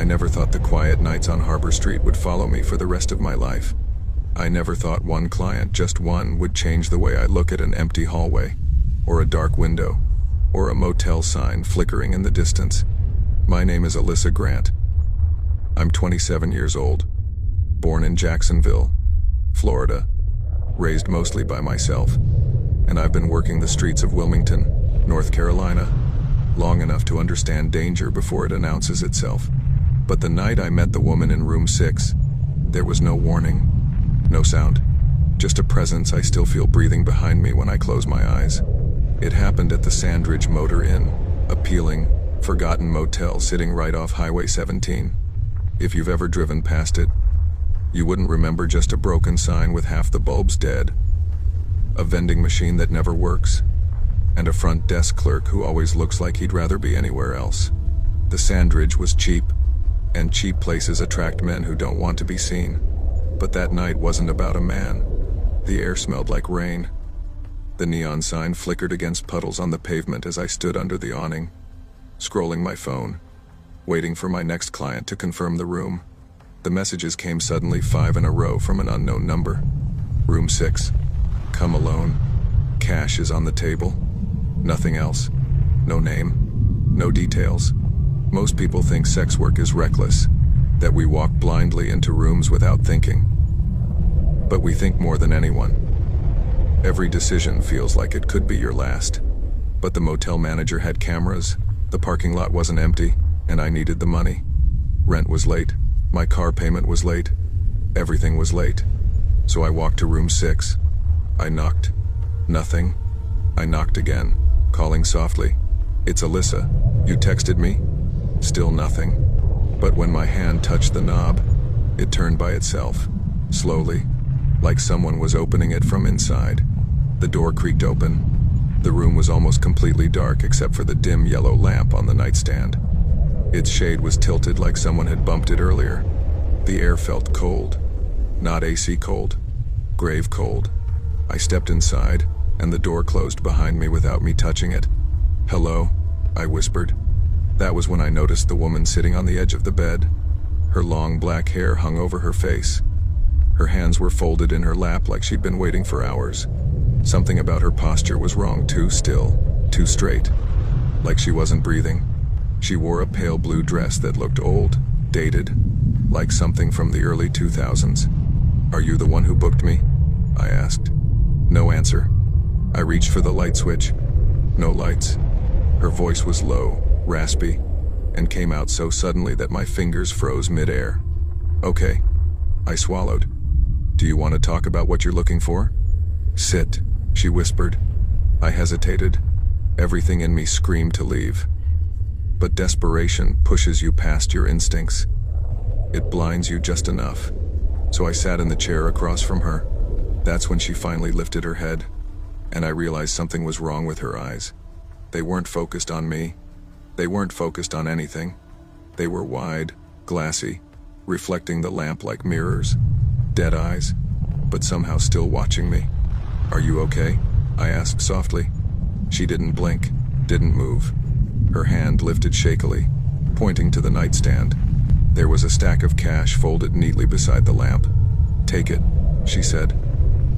never thought the quiet nights on Harbor Street would follow me for the rest of my life. I never thought one client, just one, would change the way I look at an empty hallway, or a dark window, or a motel sign flickering in the distance. My name is Alyssa Grant. I'm 27 years old, born in Jacksonville, Florida, raised mostly by myself, and I've been working the streets of Wilmington, North Carolina, long enough to understand danger before it announces itself. But the night I met the woman in room 6, there was no warning, no sound, just a presence I still feel breathing behind me when I close my eyes. It happened at the Sandridge Motor Inn, a peeling, forgotten motel sitting right off Highway 17. If you've ever driven past it, you wouldn't remember just a broken sign with half the bulbs dead, a vending machine that never works, and a front desk clerk who always looks like he'd rather be anywhere else. The Sandridge was cheap, and cheap places attract men who don't want to be seen. But that night wasn't about a man. The air smelled like rain. The neon sign flickered against puddles on the pavement as I stood under the awning, scrolling my phone, waiting for my next client to confirm the room. The messages came suddenly, 5 in a row from an unknown number. Room 6. Come alone. Cash is on the table. Nothing else. No name. No details. Most people think sex work is reckless, that we walk blindly into rooms without thinking. But we think more than anyone. Every decision feels like it could be your last. But the motel manager had cameras, the parking lot wasn't empty, and I needed the money. Rent was late, my car payment was late, everything was late. So I walked to room 6. I knocked. Nothing. I knocked again, calling softly. It's Alyssa. You texted me? Still nothing. But when my hand touched the knob, it turned by itself, slowly, like someone was opening it from inside. The door creaked open. The room was almost completely dark except for the dim yellow lamp on the nightstand. Its shade was tilted like someone had bumped it earlier. The air felt cold. Not AC cold. Grave cold. I stepped inside, and the door closed behind me without me touching it. "Hello," I whispered. That was when I noticed the woman sitting on the edge of the bed. Her long black hair hung over her face. Her hands were folded in her lap like she'd been waiting for hours. Something about her posture was wrong, too still, too straight, like she wasn't breathing. She wore a pale blue dress that looked old, dated, like something from the early 2000s. "Are you the one who booked me?" I asked. No answer. I reached for the light switch. No lights. Her voice was low, raspy, and came out so suddenly that my fingers froze mid-air. "Okay." I swallowed. "Do you want to talk about what you're looking for?" "Sit," she whispered. I hesitated. Everything in me screamed to leave. But desperation pushes you past your instincts. It blinds you just enough. So I sat in the chair across from her. That's when she finally lifted her head, and I realized something was wrong with her eyes. They weren't focused on me. They weren't focused on anything. They were wide, glassy, reflecting the lamp like mirrors. Dead eyes, but somehow still watching me. "Are you okay?" I asked softly. She didn't blink, didn't move. Her hand lifted shakily, pointing to the nightstand. There was a stack of cash folded neatly beside the lamp. "Take it," she said.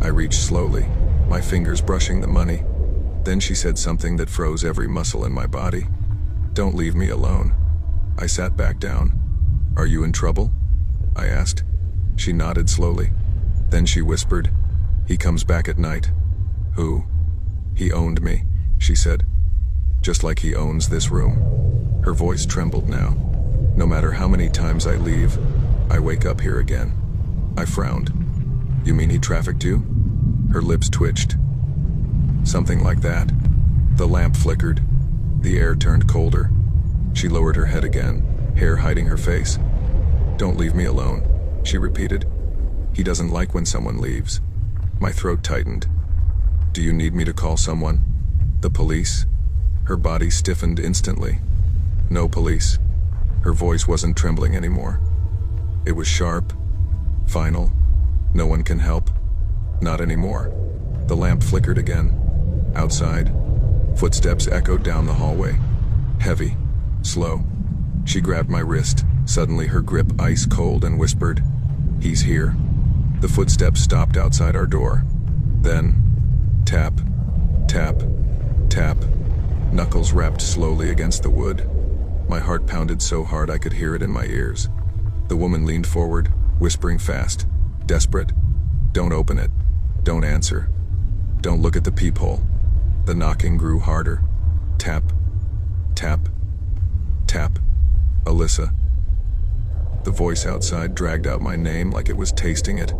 I reached slowly, my fingers brushing the money. Then she said something that froze every muscle in my body. "Don't leave me alone." I sat back down. "Are you in trouble?" I asked. She nodded slowly. Then she whispered, "He comes back at night." "Who?" "He owned me," she said. "Just like he owns this room." Her voice trembled now. "No matter how many times I leave, I wake up here again." I frowned. "You mean he trafficked you?" Her lips twitched. "Something like that." The lamp flickered. The air turned colder. She lowered her head again, hair hiding her face. "Don't leave me alone," she repeated. "He doesn't like when someone leaves." My throat tightened. "Do you need me to call someone? The police?" Her body stiffened instantly. "No police." Her voice wasn't trembling anymore. It was sharp, final. "No one can help." "Not anymore." The lamp flickered again. Outside, footsteps echoed down the hallway. Heavy, slow. She grabbed my wrist, Suddenly her grip ice cold and whispered, "He's here." The footsteps stopped outside our door. Then, tap, tap, tap. Knuckles rapped slowly against the wood. My heart pounded so hard I could hear it in my ears. The woman leaned forward, whispering fast, desperate. "Don't open it. Don't answer. Don't look at the peephole." The knocking grew harder. Tap, tap, tap. "Alyssa." The voice outside dragged out my name like it was tasting it.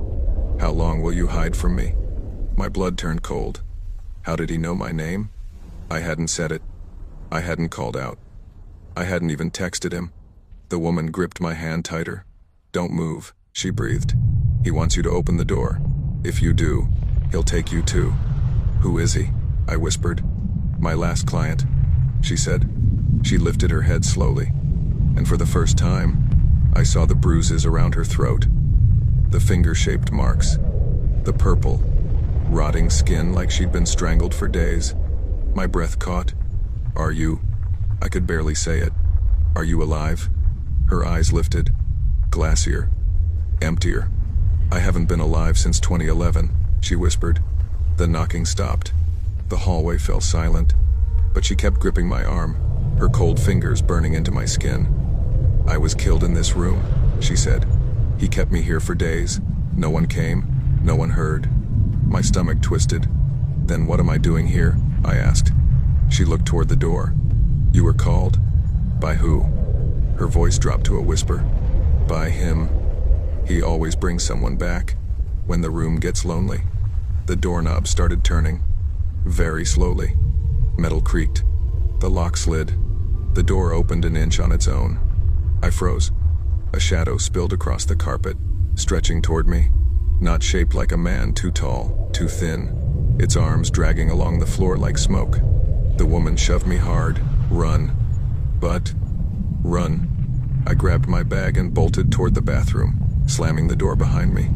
"How long will you hide from me?" My blood turned cold. How did he know my name? I hadn't said it. I hadn't called out. I hadn't even texted him. The woman gripped my hand tighter. "Don't move," she breathed. "He wants you to open the door. If you do, he'll take you too." "Who is he?" I whispered. "My last client," she said. She lifted her head slowly, and for the first time, I saw the bruises around her throat, the finger-shaped marks, the purple, rotting skin like she'd been strangled for days. My breath caught. "Are you?" I could barely say it. "Are you alive?" Her eyes lifted, glacier, emptier. "I haven't been alive since 2011, she whispered. The knocking stopped. The hallway fell silent, but she kept gripping my arm, her cold fingers burning into my skin. "I was killed in this room," she said. "He kept me here for days. No one came, no one heard." My stomach twisted. "Then what am I doing here?" I asked. She looked toward the door. "You were called." "By who?" Her voice dropped to a whisper. "By him. He always brings someone back when the room gets lonely." The doorknob started turning, very slowly. Metal creaked. The lock slid. The door opened an inch on its own. I froze. A shadow spilled across the carpet, stretching toward me. Not shaped like a man, too tall, too thin. Its arms dragging along the floor like smoke. The woman shoved me hard. "Run." "But..." "Run." I grabbed my bag and bolted toward the bathroom, slamming the door behind me.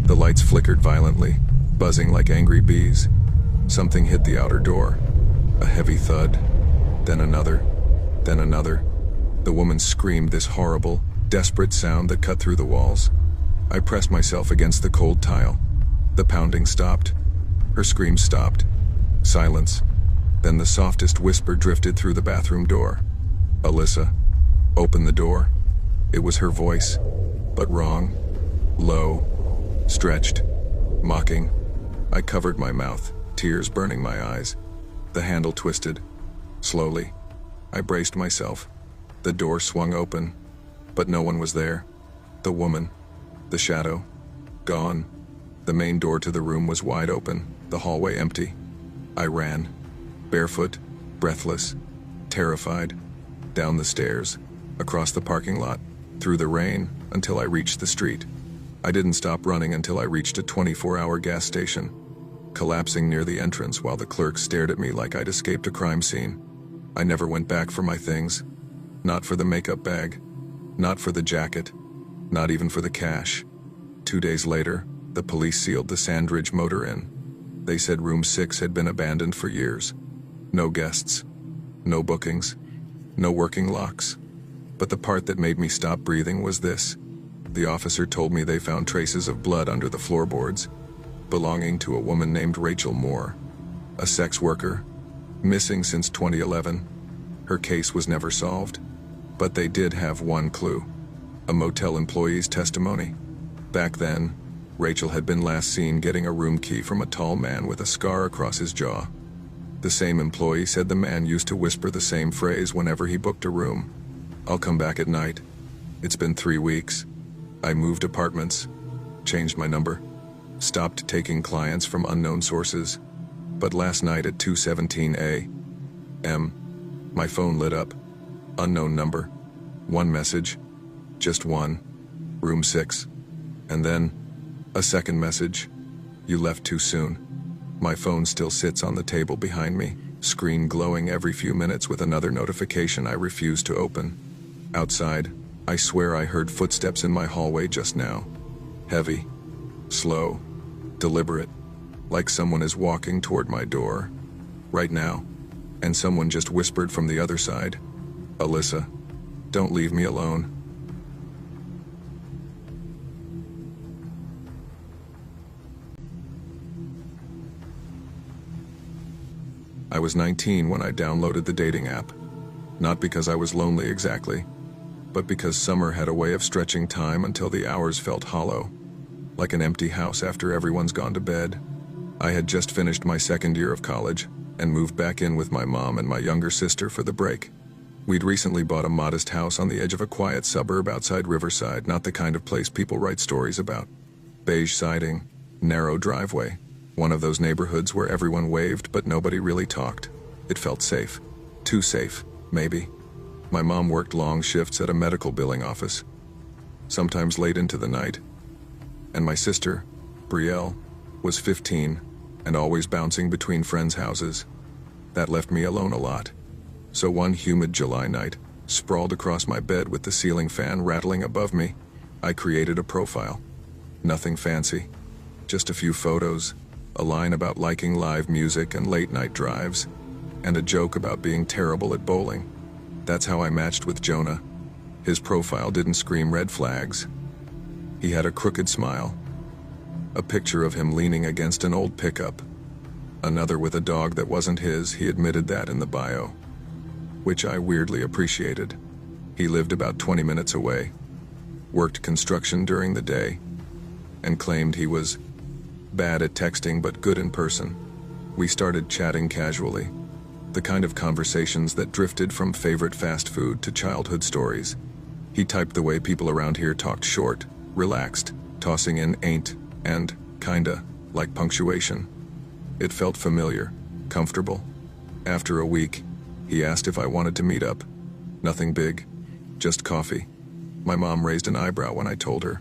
The lights flickered violently, buzzing like angry bees. Something hit the outer door. A heavy thud. Then another. Then another. The woman screamed this horrible, desperate sound that cut through the walls. I pressed myself against the cold tile. The pounding stopped. Her screams stopped. Silence. Then the softest whisper drifted through the bathroom door. "Alyssa, open the door." It was her voice, but wrong. Low. Stretched. Mocking. I covered my mouth, tears burning my eyes. The handle twisted. Slowly. I braced myself. The door swung open, but no one was there. The woman. The shadow. Gone. The main door to the room was wide open, the hallway empty. I ran. Barefoot, breathless, terrified. Down the stairs, across the parking lot, through the rain, until I reached the street. I didn't stop running until I reached a 24-hour gas station, collapsing near the entrance while the clerk stared at me like I'd escaped a crime scene. I never went back for my things. Not for the makeup bag. Not for the jacket. Not even for the cash. 2 days later, the police sealed the Sandridge Motor Inn. They said room 6 had been abandoned for years. No guests. No bookings. No working locks. But the part that made me stop breathing was this. The officer told me they found traces of blood under the floorboards, belonging to a woman named Rachel Moore, a sex worker, missing since 2011. Her case was never solved, but they did have one clue. A motel employee's testimony. Back then, Rachel had been last seen getting a room key from a tall man with a scar across his jaw. The same employee said the man used to whisper the same phrase whenever he booked a room. "I'll come back at night." It's been 3 weeks. I moved apartments, changed my number, stopped taking clients from unknown sources. But last night at 2:17 a.m., my phone lit up. Unknown number. One message. Just one. Room 6. And then, a second message. "You left too soon." My phone still sits on the table behind me, screen glowing every few minutes with another notification I refuse to open. Outside, I swear I heard footsteps in my hallway just now. Heavy. Slow. Deliberate. Like someone is walking toward my door. Right now. And someone just whispered from the other side. "Alyssa, don't leave me alone." I was 19 when I downloaded the dating app. Not because I was lonely exactly, but because summer had a way of stretching time until the hours felt hollow, like an empty house after everyone's gone to bed. I had just finished my second year of college and moved back in with my mom and my younger sister for the break. We'd recently bought a modest house on the edge of a quiet suburb outside Riverside, not the kind of place people write stories about. Beige siding, narrow driveway, one of those neighborhoods where everyone waved but nobody really talked. It felt safe. Too safe, maybe. My mom worked long shifts at a medical billing office, sometimes late into the night. And my sister, Brielle, was 15 and always bouncing between friends' houses. That left me alone a lot. So one humid July night, sprawled across my bed with the ceiling fan rattling above me, I created a profile. Nothing fancy, just a few photos, a line about liking live music and late-night drives, and a joke about being terrible at bowling. That's how I matched with Jonah. His profile didn't scream red flags. He had a crooked smile, a picture of him leaning against an old pickup, another with a dog that wasn't his. He admitted that in the bio, which I weirdly appreciated. He lived about 20 minutes away, worked construction during the day, and claimed he was bad at texting but good in person. We started chatting casually, the kind of conversations that drifted from favorite fast food to childhood stories. He typed the way people around here talked, short, relaxed, tossing in ain't and kinda like punctuation. It felt familiar, comfortable. After a week, he asked if I wanted to meet up. Nothing big, just coffee. My mom raised an eyebrow when I told her.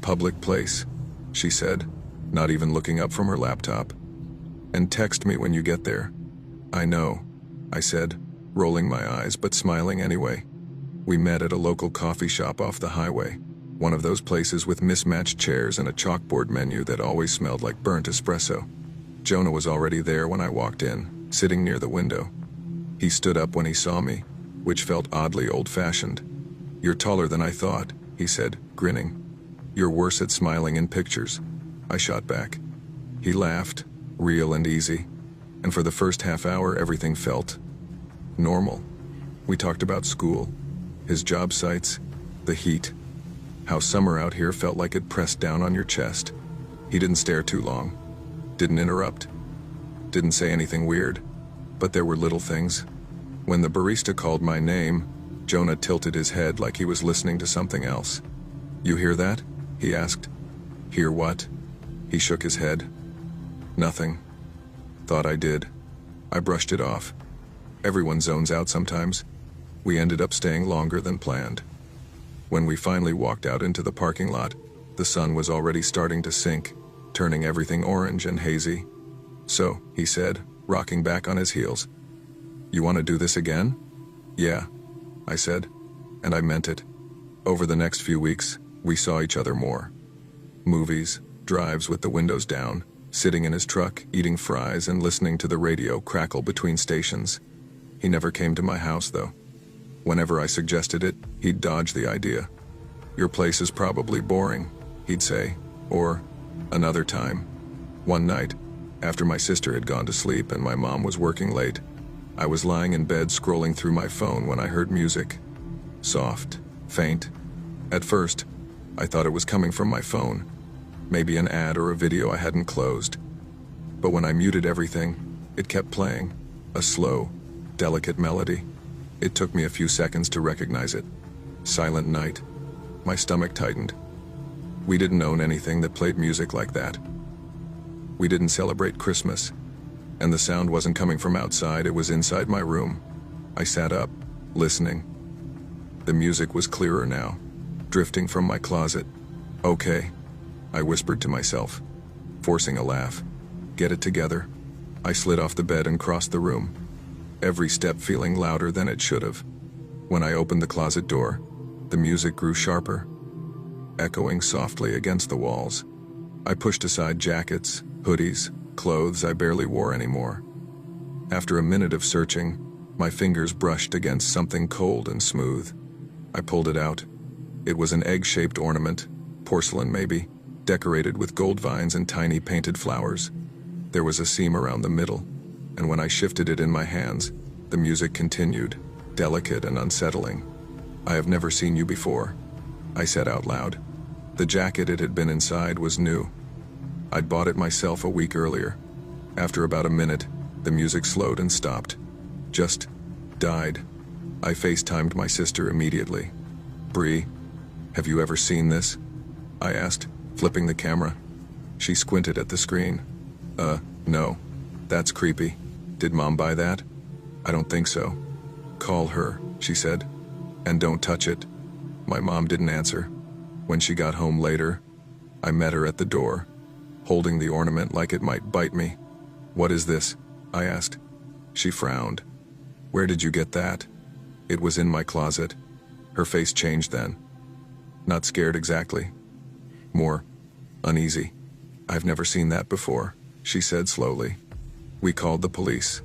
Public place, she said, not even looking up from her laptop. And text me when you get there. I know, I said, rolling my eyes but smiling anyway. We met at a local coffee shop off the highway, one of those places with mismatched chairs and a chalkboard menu that always smelled like burnt espresso. Jonah was already there when I walked in, sitting near the window. He stood up when he saw me, which felt oddly old-fashioned. "You're taller than I thought," he said, grinning. "You're worse at smiling in pictures," I shot back. He laughed, real and easy, and for the first half hour everything felt normal. We talked about school, his job sites, the heat, how summer out here felt like it pressed down on your chest. He didn't stare too long, didn't interrupt, didn't say anything weird. But there were little things. When the barista called my name, Jonah tilted his head like he was listening to something else. "You hear that?" he asked. "Hear what?" He shook his head. "Nothing." Thought I did. I brushed it off. Everyone zones out sometimes. We ended up staying longer than planned. When we finally walked out into the parking lot, the sun was already starting to sink, turning everything orange and hazy. "So," he said, rocking back on his heels, "you want to do this again?" "Yeah," I said, and I meant it. Over the next few weeks, we saw each other more. Movies, drives with the windows down, sitting in his truck, eating fries and listening to the radio crackle between stations. He never came to my house, though. Whenever I suggested it, he'd dodge the idea. "Your place is probably boring," he'd say, or, "Another time." One night, after my sister had gone to sleep and my mom was working late, I was lying in bed scrolling through my phone when I heard music. Soft, faint. At first, I thought it was coming from my phone, maybe an ad or a video I hadn't closed. But when I muted everything, it kept playing, a slow, delicate melody. It took me a few seconds to recognize it. Silent Night. My stomach tightened. We didn't own anything that played music like that. We didn't celebrate Christmas, and the sound wasn't coming from outside, it was inside my room. I sat up, listening. The music was clearer now, drifting from my closet. "Okay," I whispered to myself, forcing a laugh. "Get it together." I slid off the bed and crossed the room, every step feeling louder than it should have. When I opened the closet door, the music grew sharper, echoing softly against the walls. I pushed aside jackets, hoodies, clothes I barely wore anymore. After a minute of searching, my fingers brushed against something cold and smooth. I pulled it out. It was an egg-shaped ornament, porcelain maybe, decorated with gold vines and tiny painted flowers. There was a seam around the middle, and when I shifted it in my hands, the music continued, delicate and unsettling. "I have never seen you before," I said out loud. The jacket it had been inside was new. I'd bought it myself a week earlier. After about a minute, the music slowed and stopped. Just died. I FaceTimed my sister immediately. "Bree, have you ever seen this?" I asked, flipping the camera. She squinted at the screen. No. That's creepy. Did Mom buy that?" "I don't think so." "Call her," she said. "And don't touch it." My mom didn't answer. When she got home later, I met her at the door, holding the ornament like it might bite me. "What is this?" I asked. She frowned. "Where did you get that?" "It was in my closet." Her face changed then. Not scared exactly. More uneasy. "I've never seen that before," she said slowly. "We called the police.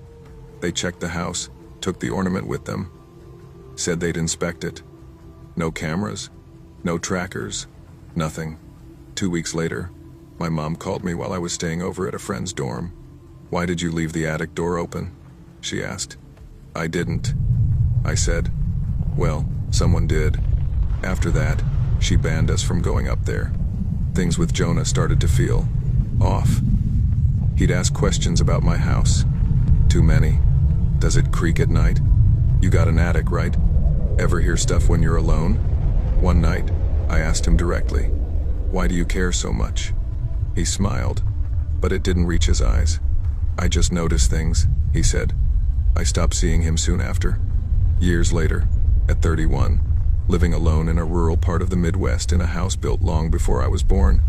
They checked the house, took the ornament with them. Said they'd inspect it. No cameras, no trackers, nothing. 2 weeks later, my mom called me while I was staying over at a friend's dorm. "Why did you leave the attic door open?" she asked. "I didn't," I said. "Well, someone did." After that, she banned us from going up there. Things with Jonah started to feel off. He'd ask questions about my house. "Too many. Does it creak at night? You got an attic, right? Ever hear stuff when you're alone?" One night, I asked him directly, "Why do you care so much?" He smiled, but it didn't reach his eyes. "I just notice things," he said. I stopped seeing him soon after. Years later, at 31, living alone in a rural part of the Midwest in a house built long before I was born,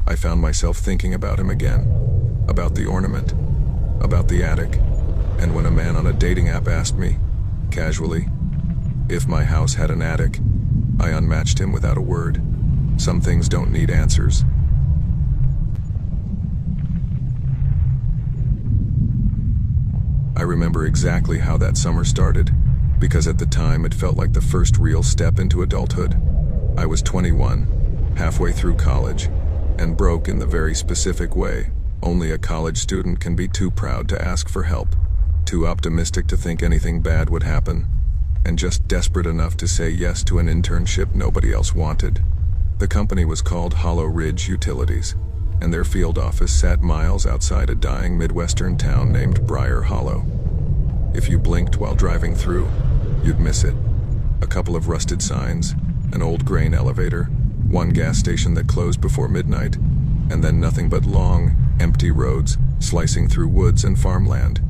I found myself thinking about him again. About the ornament. About the attic. And when a man on a dating app asked me, casually, if my house had an attic, I unmatched him without a word. Some things don't need answers. I remember exactly how that summer started, because at the time it felt like the first real step into adulthood. I was 21, halfway through college, and broke in the very specific way only a college student can be: too proud to ask for help, too optimistic to think anything bad would happen, and just desperate enough to say yes to an internship nobody else wanted. The company was called Hollow Ridge Utilities, and their field office sat miles outside a dying Midwestern town named Briar Hollow. If you blinked while driving through, you'd miss it. A couple of rusted signs, an old grain elevator, one gas station that closed before midnight, and then nothing but long, empty roads slicing through woods and farmland.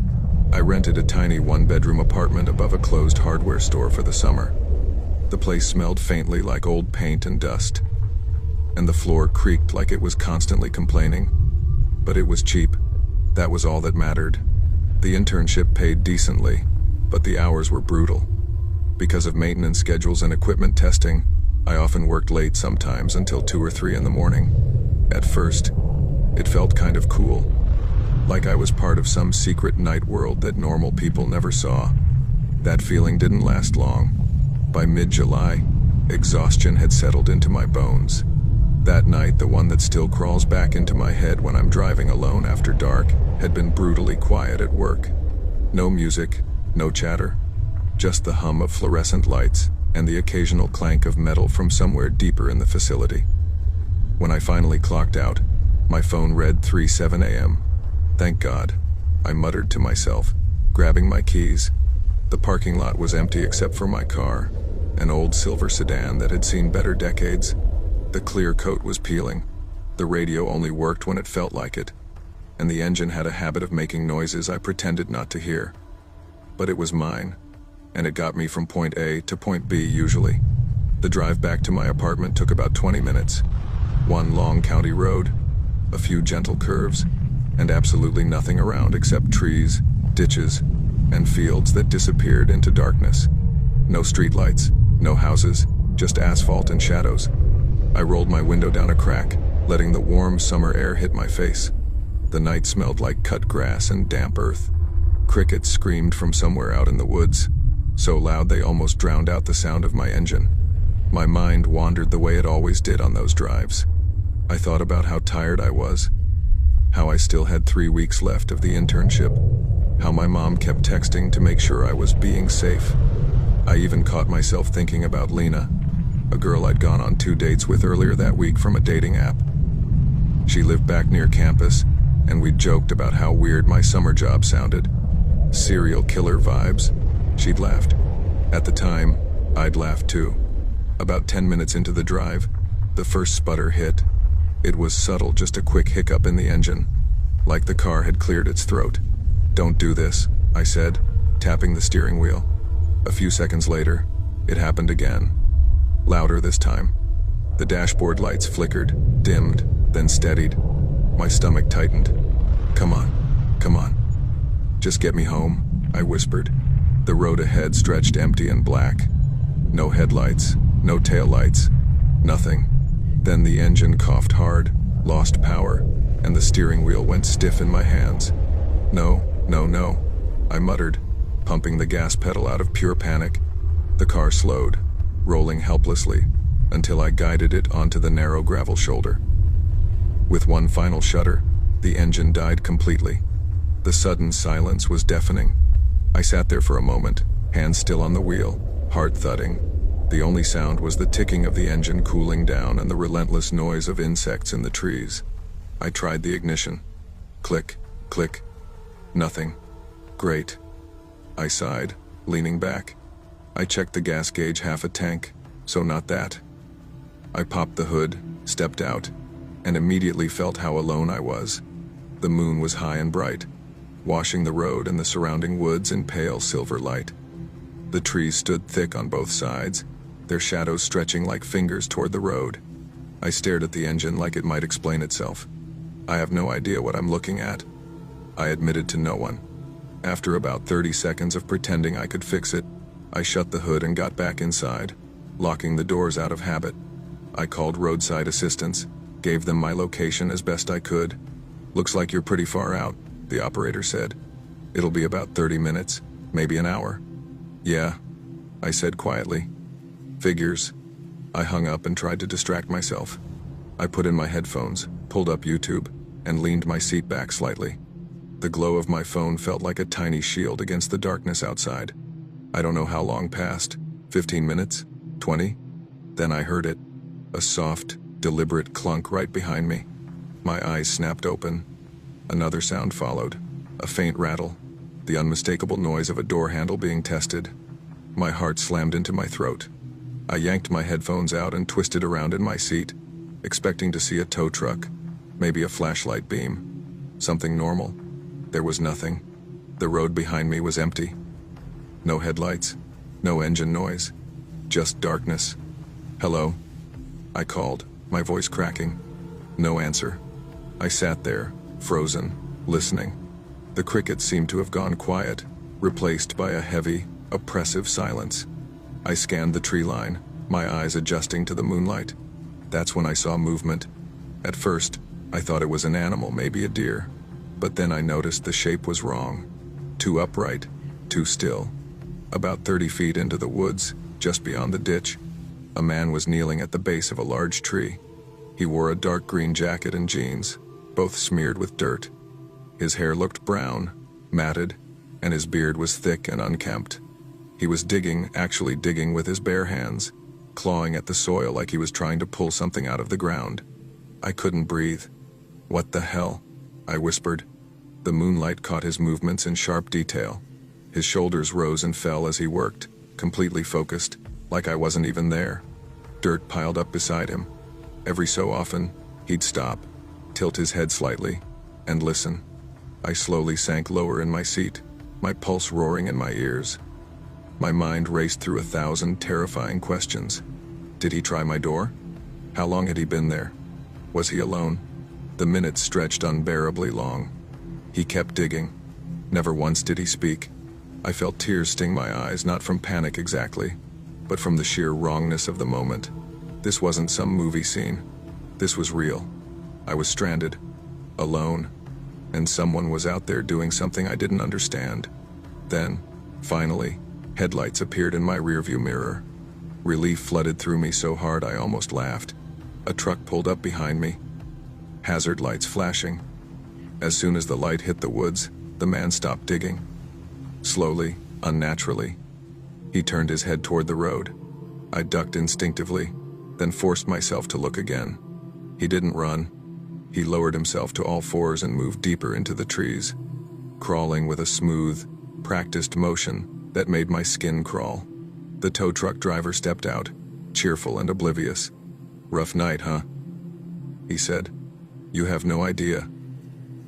I rented a tiny one-bedroom apartment above a closed hardware store for the summer. The place smelled faintly like old paint and dust, and the floor creaked like it was constantly complaining. But it was cheap. That was all that mattered. The internship paid decently, but the hours were brutal. Because of maintenance schedules and equipment testing, I often worked late, sometimes until 2 or 3 in the morning. At first, it felt kind of cool, like I was part of some secret night world that normal people never saw. That feeling didn't last long. By mid-July, exhaustion had settled into my bones. That night, the one that still crawls back into my head when I'm driving alone after dark, had been brutally quiet at work. No music, no chatter, just the hum of fluorescent lights and the occasional clank of metal from somewhere deeper in the facility. When I finally clocked out, my phone read 3:07 a.m. Thank God, I muttered to myself, grabbing my keys. The parking lot was empty except for my car, an old silver sedan that had seen better decades. The clear coat was peeling. The radio only worked when it felt like it, and the engine had a habit of making noises I pretended not to hear. But it was mine, and it got me from point A to point B usually. The drive back to my apartment took about 20 minutes. One long county road, a few gentle curves, and absolutely nothing around except trees, ditches, and fields that disappeared into darkness. No streetlights, no houses, just asphalt and shadows. I rolled my window down a crack, letting the warm summer air hit my face. The night smelled like cut grass and damp earth. Crickets screamed from somewhere out in the woods, so loud they almost drowned out the sound of my engine. My mind wandered the way it always did on those drives. I thought about how tired I was, how I still had 3 weeks left of the internship, how my mom kept texting to make sure I was being safe. I even caught myself thinking about Lena, a girl I'd gone on 2 dates with earlier that week from a dating app. She lived back near campus, and we joked about how weird my summer job sounded. Serial killer vibes. She'd laughed. At the time, I'd laughed too. About 10 minutes into the drive, the first sputter hit. It was subtle, just a quick hiccup in the engine, like the car had cleared its throat. "Don't do this," I said, tapping the steering wheel. A few seconds later, it happened again. Louder this time. The dashboard lights flickered, dimmed, then steadied. My stomach tightened. Come on. Just get me home," I whispered. The road ahead stretched empty and black. No headlights, no taillights, nothing. Then the engine coughed hard, lost power, and the steering wheel went stiff in my hands. No, I muttered, pumping the gas pedal out of pure panic. The car slowed, rolling helplessly, until I guided it onto the narrow gravel shoulder. With one final shudder, the engine died completely. The sudden silence was deafening. I sat there for a moment, hands still on the wheel, heart thudding. The only sound was the ticking of the engine cooling down and the relentless noise of insects in the trees. I tried the ignition. Click, click. Nothing. Great. I sighed, leaning back. I checked the gas gauge, half a tank, so not that. I popped the hood, stepped out, and immediately felt how alone I was. The moon was high and bright, washing the road and the surrounding woods in pale silver light. The trees stood thick on both sides, their shadows stretching like fingers toward the road. I stared at the engine like it might explain itself. "I have no idea what I'm looking at," I admitted to no one. After about 30 seconds of pretending I could fix it, I shut the hood and got back inside, locking the doors out of habit. I called roadside assistance, gave them my location as best I could. "Looks like you're pretty far out," the operator said. "It'll be about 30 minutes, maybe an hour." "Yeah," I said quietly. "Figures." I hung up and tried to distract myself. I put in my headphones, pulled up YouTube, and leaned my seat back slightly. The glow of my phone felt like a tiny shield against the darkness outside. I don't know how long passed, 15 minutes, 20? Then I heard it, a soft, deliberate clunk right behind me. My eyes snapped open. Another sound followed, a faint rattle, the unmistakable noise of a door handle being tested. My heart slammed into my throat. I yanked my headphones out and twisted around in my seat, expecting to see a tow truck, maybe a flashlight beam, something normal. There was nothing. The road behind me was empty. No headlights, no engine noise, just darkness. "Hello?" I called, my voice cracking. No answer. I sat there, frozen, listening. The crickets seemed to have gone quiet, replaced by a heavy, oppressive silence. I scanned the tree line, my eyes adjusting to the moonlight. That's when I saw movement. At first, I thought it was an animal, maybe a deer. But then I noticed the shape was wrong. Too upright, too still. About 30 feet into the woods, just beyond the ditch, a man was kneeling at the base of a large tree. He wore a dark green jacket and jeans, both smeared with dirt. His hair looked brown, matted, and his beard was thick and unkempt. He was digging, actually digging with his bare hands, clawing at the soil like he was trying to pull something out of the ground. I couldn't breathe. "What the hell?" I whispered. The moonlight caught his movements in sharp detail. His shoulders rose and fell as he worked, completely focused, like I wasn't even there. Dirt piled up beside him. Every so often, he'd stop, tilt his head slightly, and listen. I slowly sank lower in my seat, my pulse roaring in my ears. My mind raced through 1,000 terrifying questions. Did he try my door? How long had he been there? Was he alone? The minutes stretched unbearably long. He kept digging. Never once did he speak. I felt tears sting my eyes, not from panic exactly, but from the sheer wrongness of the moment. This wasn't some movie scene. This was real. I was stranded, alone, and someone was out there doing something I didn't understand. Then, finally, headlights appeared in my rearview mirror. Relief flooded through me so hard I almost laughed. A truck pulled up behind me, hazard lights flashing. As soon as the light hit the woods, The man stopped digging. Slowly, unnaturally, he turned his head toward the road. I ducked instinctively, then forced myself to look again. He didn't run. He lowered himself to all fours and moved deeper into the trees, crawling with a smooth, practiced motion that made my skin crawl. The tow truck driver stepped out, cheerful and oblivious. "Rough night, huh?" he said. "You have no idea,"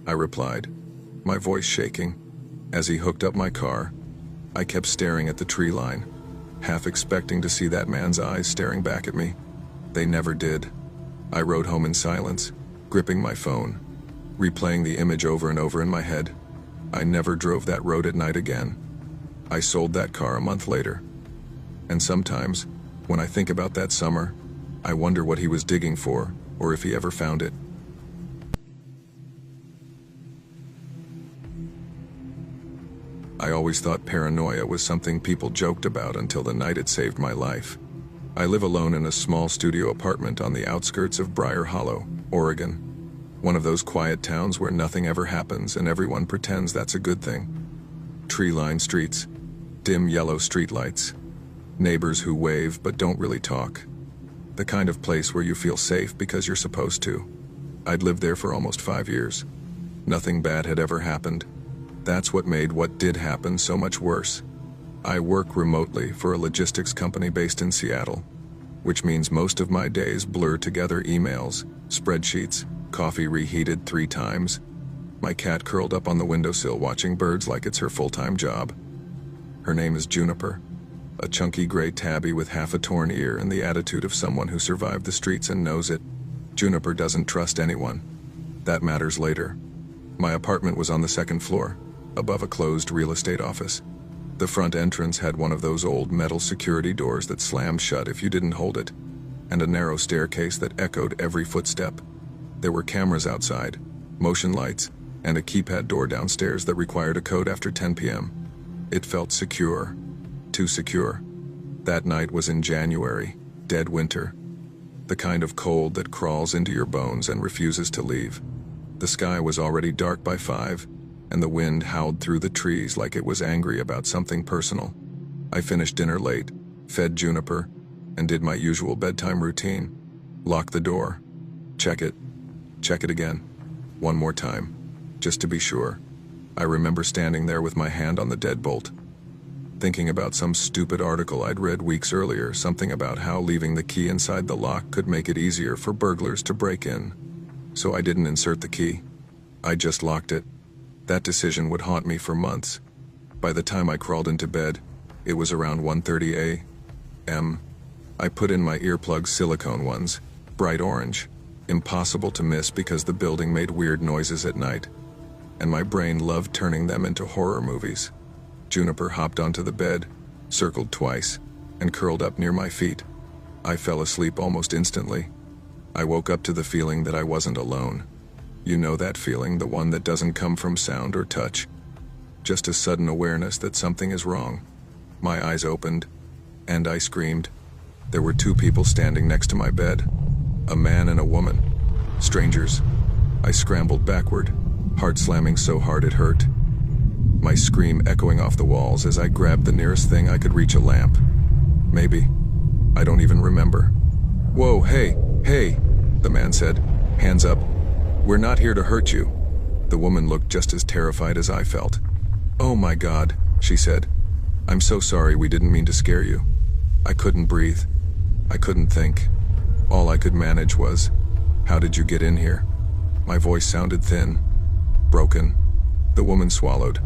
I replied, my voice shaking. As he hooked up my car, I kept staring at the tree line, half expecting to see that man's eyes staring back at me. They never did. I rode home in silence, gripping my phone, replaying the image over and over in my head. I never drove that road at night again. I sold that car a month later. And sometimes, when I think about that summer, I wonder what he was digging for, or if he ever found it. I always thought paranoia was something people joked about until the night it saved my life. I live alone in a small studio apartment on the outskirts of Briar Hollow, Oregon. One of those quiet towns where nothing ever happens and everyone pretends that's a good thing. Tree-lined streets, dim yellow streetlights, neighbors who wave but don't really talk. The kind of place where you feel safe because you're supposed to. I'd lived there for almost 5 years. Nothing bad had ever happened. That's what made what did happen so much worse. I work remotely for a logistics company based in Seattle, which means most of my days blur together emails, spreadsheets, coffee reheated 3 times, my cat curled up on the windowsill watching birds like it's her full-time job. Her name is Juniper, a chunky gray tabby with half a torn ear and the attitude of someone who survived the streets and knows it. Juniper doesn't trust anyone. That matters later. My apartment was on the 2nd floor, above a closed real estate office. The front entrance had one of those old metal security doors that slammed shut if you didn't hold it, and a narrow staircase that echoed every footstep. There were cameras outside, motion lights, and a keypad door downstairs that required a code after 10 p.m. It felt secure. Too secure. That night was in January, dead winter. The kind of cold that crawls into your bones and refuses to leave. The sky was already dark by 5, and the wind howled through the trees like it was angry about something personal. I finished dinner late, fed Juniper, and did my usual bedtime routine. Lock the door. Check it again. One more time, just to be sure. I remember standing there with my hand on the deadbolt, thinking about some stupid article I'd read weeks earlier, something about how leaving the key inside the lock could make it easier for burglars to break in. So I didn't insert the key. I just locked it. That decision would haunt me for months. By the time I crawled into bed, it was around 1:30 a.m. I put in my earplugs, silicone ones, bright orange, impossible to miss because the building made weird noises at night, and my brain loved turning them into horror movies. Juniper hopped onto the bed, circled twice, and curled up near my feet. I fell asleep almost instantly. I woke up to the feeling that I wasn't alone. You know that feeling, the one that doesn't come from sound or touch. Just a sudden awareness that something is wrong. My eyes opened, and I screamed. There were 2 people standing next to my bed, a man and a woman, strangers. I scrambled backward, heart slamming so hard it hurt. My scream echoing off the walls as I grabbed the nearest thing I could reach, a lamp. Maybe. I don't even remember. "Whoa, hey, the man said. "Hands up. We're not here to hurt you." The woman looked just as terrified as I felt. "Oh my God," she said. "I'm so sorry, we didn't mean to scare you." I couldn't breathe. I couldn't think. All I could manage was, "How did you get in here?" My voice sounded thin, broken. The woman swallowed.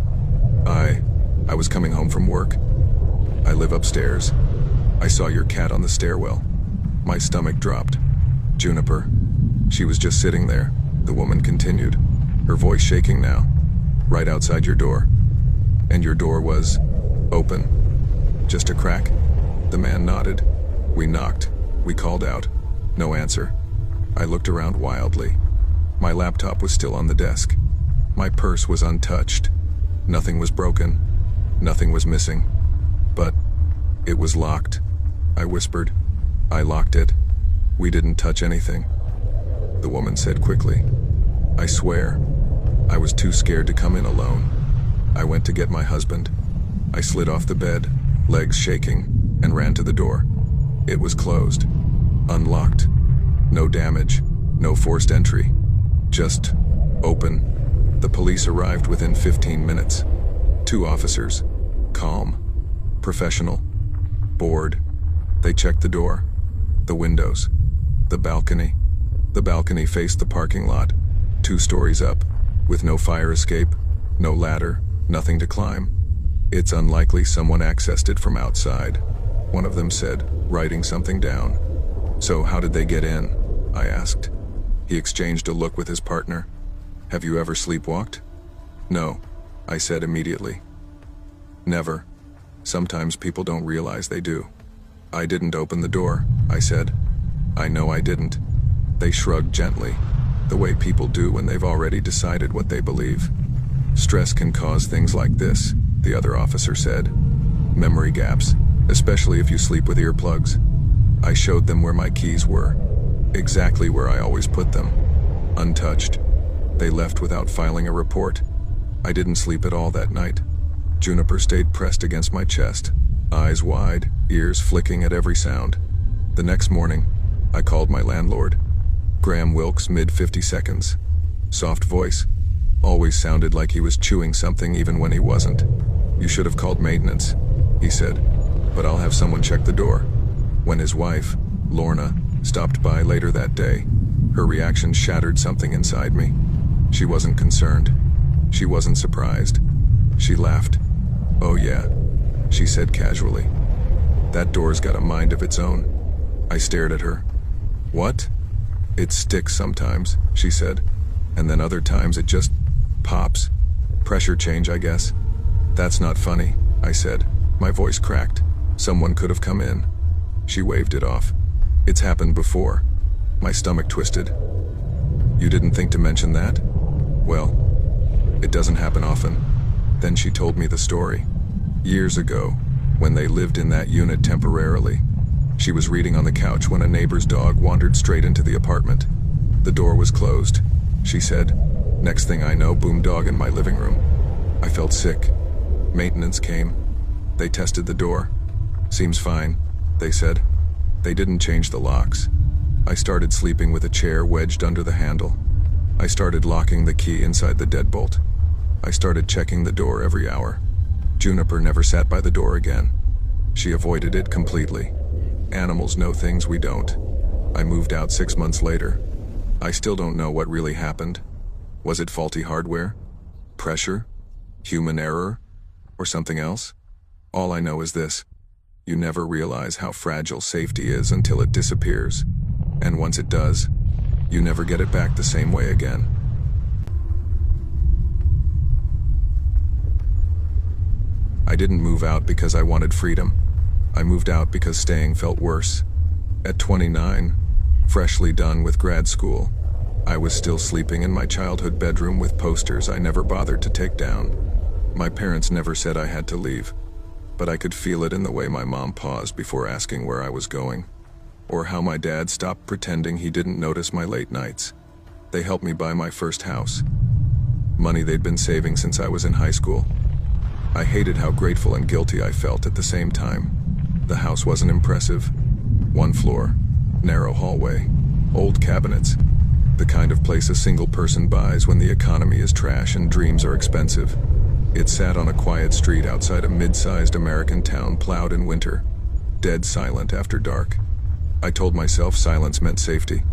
I was coming home from work. I live upstairs. I saw your cat on the stairwell." My stomach dropped. "Juniper. She was just sitting there," the woman continued, her voice shaking now. "Right outside your door. And your door was open. Just a crack?" The man nodded. "We knocked. We called out. No answer." I looked around wildly. My laptop was still on the desk. My purse was untouched. Nothing was broken. Nothing was missing. But it was locked. I whispered. "I locked it. We didn't touch anything," the woman said quickly. "I swear. I was too scared to come in alone." I went to get my husband. I slid off the bed, legs shaking, and ran to the door. It was closed. Unlocked. No damage. No forced entry. Just open. The police arrived within 15 minutes. 2 officers. Calm. Professional. Bored. They checked the door. The windows. The balcony. The balcony faced the parking lot, 2 stories up, with no fire escape, no ladder, nothing to climb. It's unlikely someone accessed it from outside, one of them said, writing something down. So how did they get in? I asked. He exchanged a look with his partner. Have you ever sleepwalked? No, I said immediately. Never. Sometimes people don't realize they do. I didn't open the door, I said. I know I didn't. They shrugged gently, the way people do when they've already decided what they believe. Stress can cause things like this, the other officer said. Memory gaps, especially if you sleep with earplugs. I showed them where my keys were, exactly where I always put them, untouched. They left without filing a report. I didn't sleep at all that night. Juniper stayed pressed against my chest, eyes wide, ears flicking at every sound. The next morning, I called my landlord. Graham Wilkes, mid-50 seconds. Soft voice. Always sounded like he was chewing something even when he wasn't. You should have called maintenance, he said, but I'll have someone check the door. When his wife, Lorna, stopped by later that day, her reaction shattered something inside me. She wasn't concerned. She wasn't surprised. She laughed. Oh yeah, she said casually. That door's got a mind of its own. I stared at her. What? It sticks sometimes, she said, and then other times it just pops. Pressure change, I guess. That's not funny, I said. My voice cracked. Someone could have come in. She waved it off. It's happened before. My stomach twisted. You didn't think to mention that? Well, it doesn't happen often. Then she told me the story. Years ago, when they lived in that unit temporarily, she was reading on the couch when a neighbor's dog wandered straight into the apartment. The door was closed, she said. Next thing I know, boom, dog in my living room. I felt sick. Maintenance came. They tested the door. Seems fine, they said. They didn't change the locks. I started sleeping with a chair wedged under the handle. I started locking the key inside the deadbolt. I started checking the door every hour. Juniper never sat by the door again. She avoided it completely. Animals know things we don't. I moved out 6 months later. I still don't know what really happened. Was it faulty hardware? Pressure? Human error? Or something else? All I know is this. You never realize how fragile safety is until it disappears. And once it does, you never get it back the same way again. I didn't move out because I wanted freedom. I moved out because staying felt worse. At 29, freshly done with grad school, I was still sleeping in my childhood bedroom with posters I never bothered to take down. My parents never said I had to leave, but I could feel it in the way my mom paused before asking where I was going, or how my dad stopped pretending he didn't notice my late nights. They helped me buy my first house. Money they'd been saving since I was in high school. I hated how grateful and guilty I felt at the same time. The house wasn't impressive. 1 floor, narrow hallway, old cabinets, the kind of place a single person buys when the economy is trash and dreams are expensive. It sat on a quiet street outside a mid-sized American town plowed in winter, dead silent after dark. I told myself silence meant safety.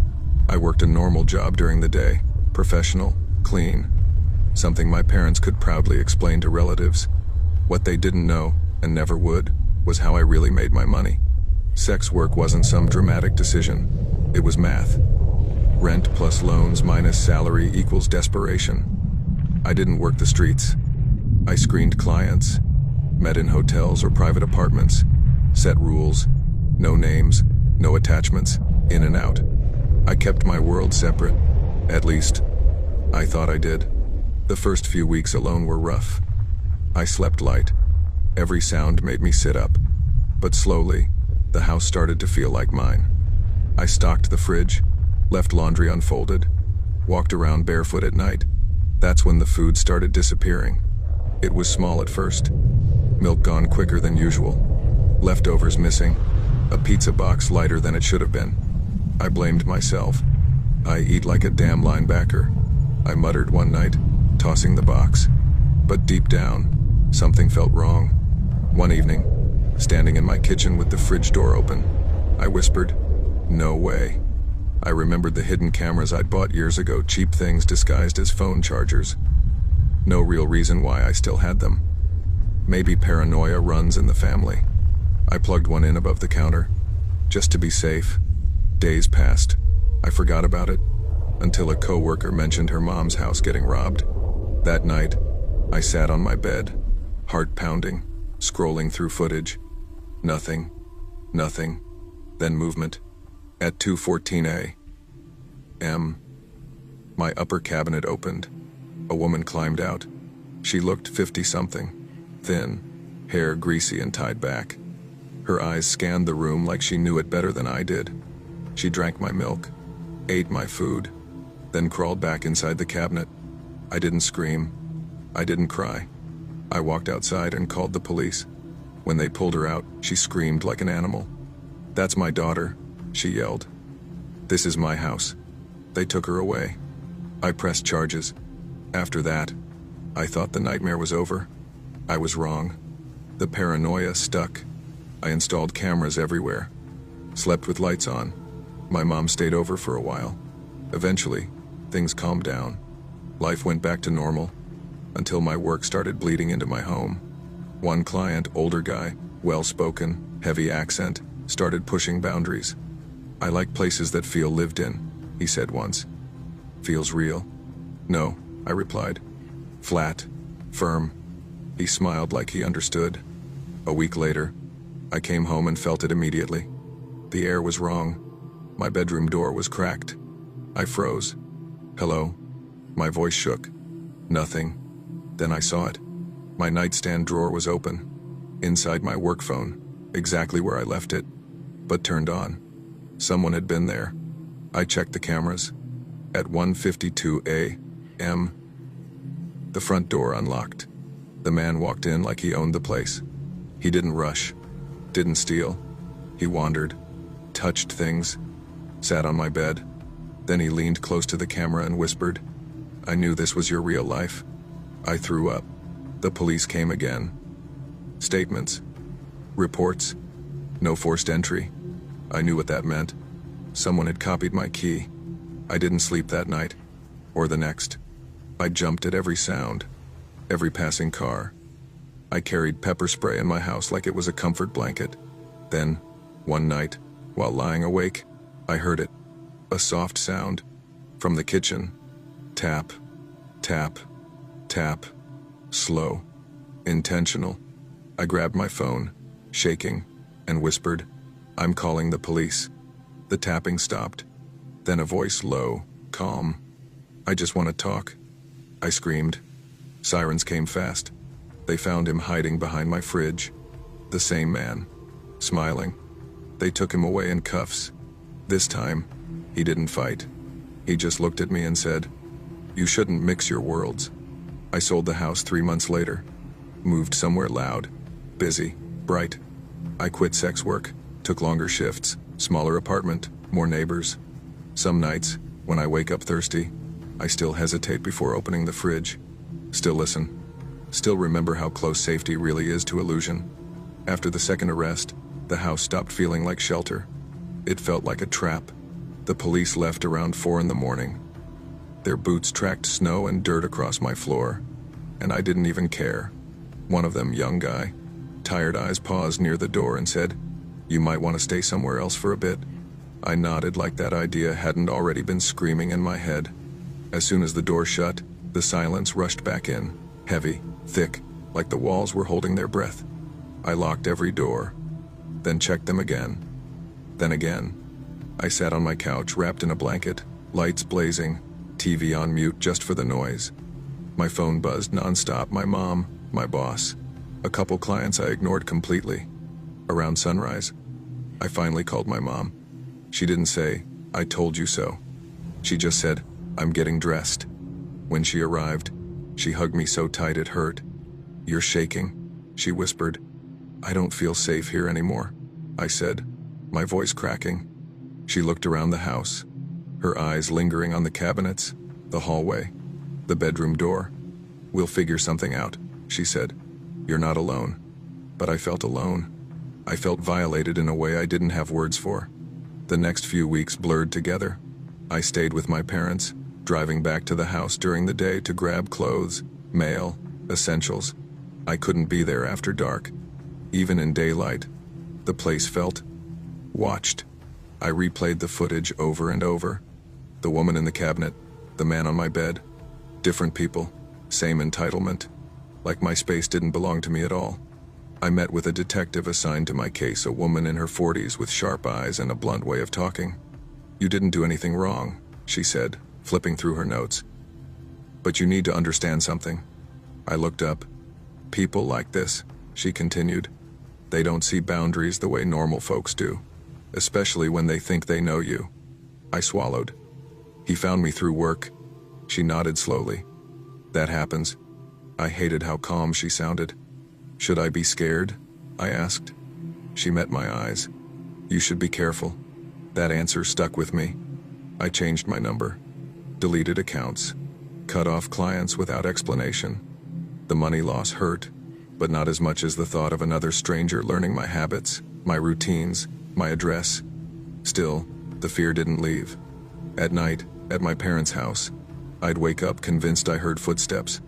I worked a normal job during the day, professional, clean, something my parents could proudly explain to relatives. What they didn't know, and never would, was how I really made my money. Sex work wasn't some dramatic decision. It was math. Rent plus loans minus salary equals desperation. I didn't work the streets. I screened clients, met in hotels or private apartments, set rules, no names, no attachments, in and out. I kept my world separate. At least, I thought I did. The first few weeks alone were rough. I slept light. Every sound made me sit up. But slowly, the house started to feel like mine. I stocked the fridge, left laundry unfolded, walked around barefoot at night. That's when the food started disappearing. It was small at first. Milk gone quicker than usual. Leftovers missing. A pizza box lighter than it should have been. I blamed myself. I eat like a damn linebacker, I muttered one night, tossing the box. But deep down, something felt wrong. One evening, standing in my kitchen with the fridge door open, I whispered, "No way." I remembered the hidden cameras I'd bought years ago, cheap things disguised as phone chargers. No real reason why I still had them. Maybe paranoia runs in the family. I plugged one in above the counter, just to be safe. Days passed. I forgot about it, until a coworker mentioned her mom's house getting robbed. That night, I sat on my bed, heart pounding, scrolling through footage. Nothing. Then movement. At 2:14 a.m., my upper cabinet opened. A woman climbed out. She looked 50-something, thin, hair greasy and tied back. Her eyes scanned the room like she knew it better than I did. She drank my milk, ate my food, then crawled back inside the cabinet. I didn't scream. I didn't cry. I walked outside and called the police. When they pulled her out, she screamed like an animal. "That's my daughter," she yelled. "This is my house." They took her away. I pressed charges. After that, I thought the nightmare was over. I was wrong. The paranoia stuck. I installed cameras everywhere. Slept with lights on. My mom stayed over for a while. Eventually, things calmed down. Life went back to normal, until my work started bleeding into my home. One client, older guy, well-spoken, heavy accent, started pushing boundaries. "I like places that feel lived in," he said once. "Feels real?" "No," I replied. "Flat, firm." He smiled like he understood. A week later, I came home and felt it immediately. The air was wrong. My bedroom door was cracked. I froze. "Hello?" My voice shook. Nothing. Then I saw it. My nightstand drawer was open. Inside my work phone, exactly where I left it, but turned on. Someone had been there. I checked the cameras. At 1:52 a.m., the front door unlocked. The man walked in like he owned the place. He didn't rush, didn't steal. He wandered, touched things, sat on my bed. Then he leaned close to the camera and whispered, "I knew this was your real life." I threw up. The police came again. Statements. Reports. No forced entry. I knew what that meant. Someone had copied my key. I didn't sleep that night, or the next. I jumped at every sound, every passing car. I carried pepper spray in my house like it was a comfort blanket. Then, one night, while lying awake, I heard it. A soft sound. From the kitchen. Tap. Tap. Tap. Slow. Intentional. I grabbed my phone, shaking, and whispered, "I'm calling the police." The tapping stopped. Then a voice low, calm. "I just want to talk." I screamed. Sirens came fast. They found him hiding behind my fridge. The same man, smiling. They took him away in cuffs. This time, he didn't fight. He just looked at me and said, "You shouldn't mix your worlds." I sold the house 3 months later. Moved somewhere loud, busy, bright. I quit sex work, took longer shifts, smaller apartment, more neighbors. Some nights, when I wake up thirsty, I still hesitate before opening the fridge. Still listen. Still remember how close safety really is to illusion. After the second arrest, the house stopped feeling like shelter. It felt like a trap. The police left around 4 in the morning. Their boots tracked snow and dirt across my floor, and I didn't even care. One of them, young guy, tired eyes, paused near the door and said, "You might want to stay somewhere else for a bit." I nodded like that idea hadn't already been screaming in my head. As soon as the door shut, the silence rushed back in, heavy, thick, like the walls were holding their breath. I locked every door, then checked them again. Then again. I sat on my couch wrapped in a blanket, lights blazing, TV on mute just for the noise. My phone buzzed nonstop, my mom, my boss, a couple clients I ignored completely. Around sunrise, I finally called my mom. She didn't say, "I told you so." She just said, "I'm getting dressed." When she arrived, she hugged me so tight it hurt. "You're shaking," she whispered. "I don't feel safe here anymore," I said, my voice cracking. She looked around the house, her eyes lingering on the cabinets, the hallway, the bedroom door. "We'll figure something out," she said. "You're not alone." But I felt alone. I felt violated in a way I didn't have words for. The next few weeks blurred together. I stayed with my parents, driving back to the house during the day to grab clothes, mail, essentials. I couldn't be there after dark. Even in daylight, the place felt watched. I replayed the footage over and over. The woman in the cabinet, the man on my bed, different people, same entitlement, like my space didn't belong to me at all. I met with a detective assigned to my case, a woman in her 40s with sharp eyes and a blunt way of talking. "You didn't do anything wrong," she said, flipping through her notes. "But you need to understand something." I looked up. "People like this," she continued. "They don't see boundaries the way normal folks do, especially when they think they know you." I swallowed. "He found me through work." She nodded slowly. "That happens." I hated how calm she sounded. "Should I be scared?" I asked. She met my eyes. "You should be careful." That answer stuck with me. I changed my number, deleted accounts, cut off clients without explanation. The money loss hurt, but not as much as the thought of another stranger learning my habits, my routines, my address. Still, the fear didn't leave. At night, at my parents' house, I'd wake up convinced I heard footsteps.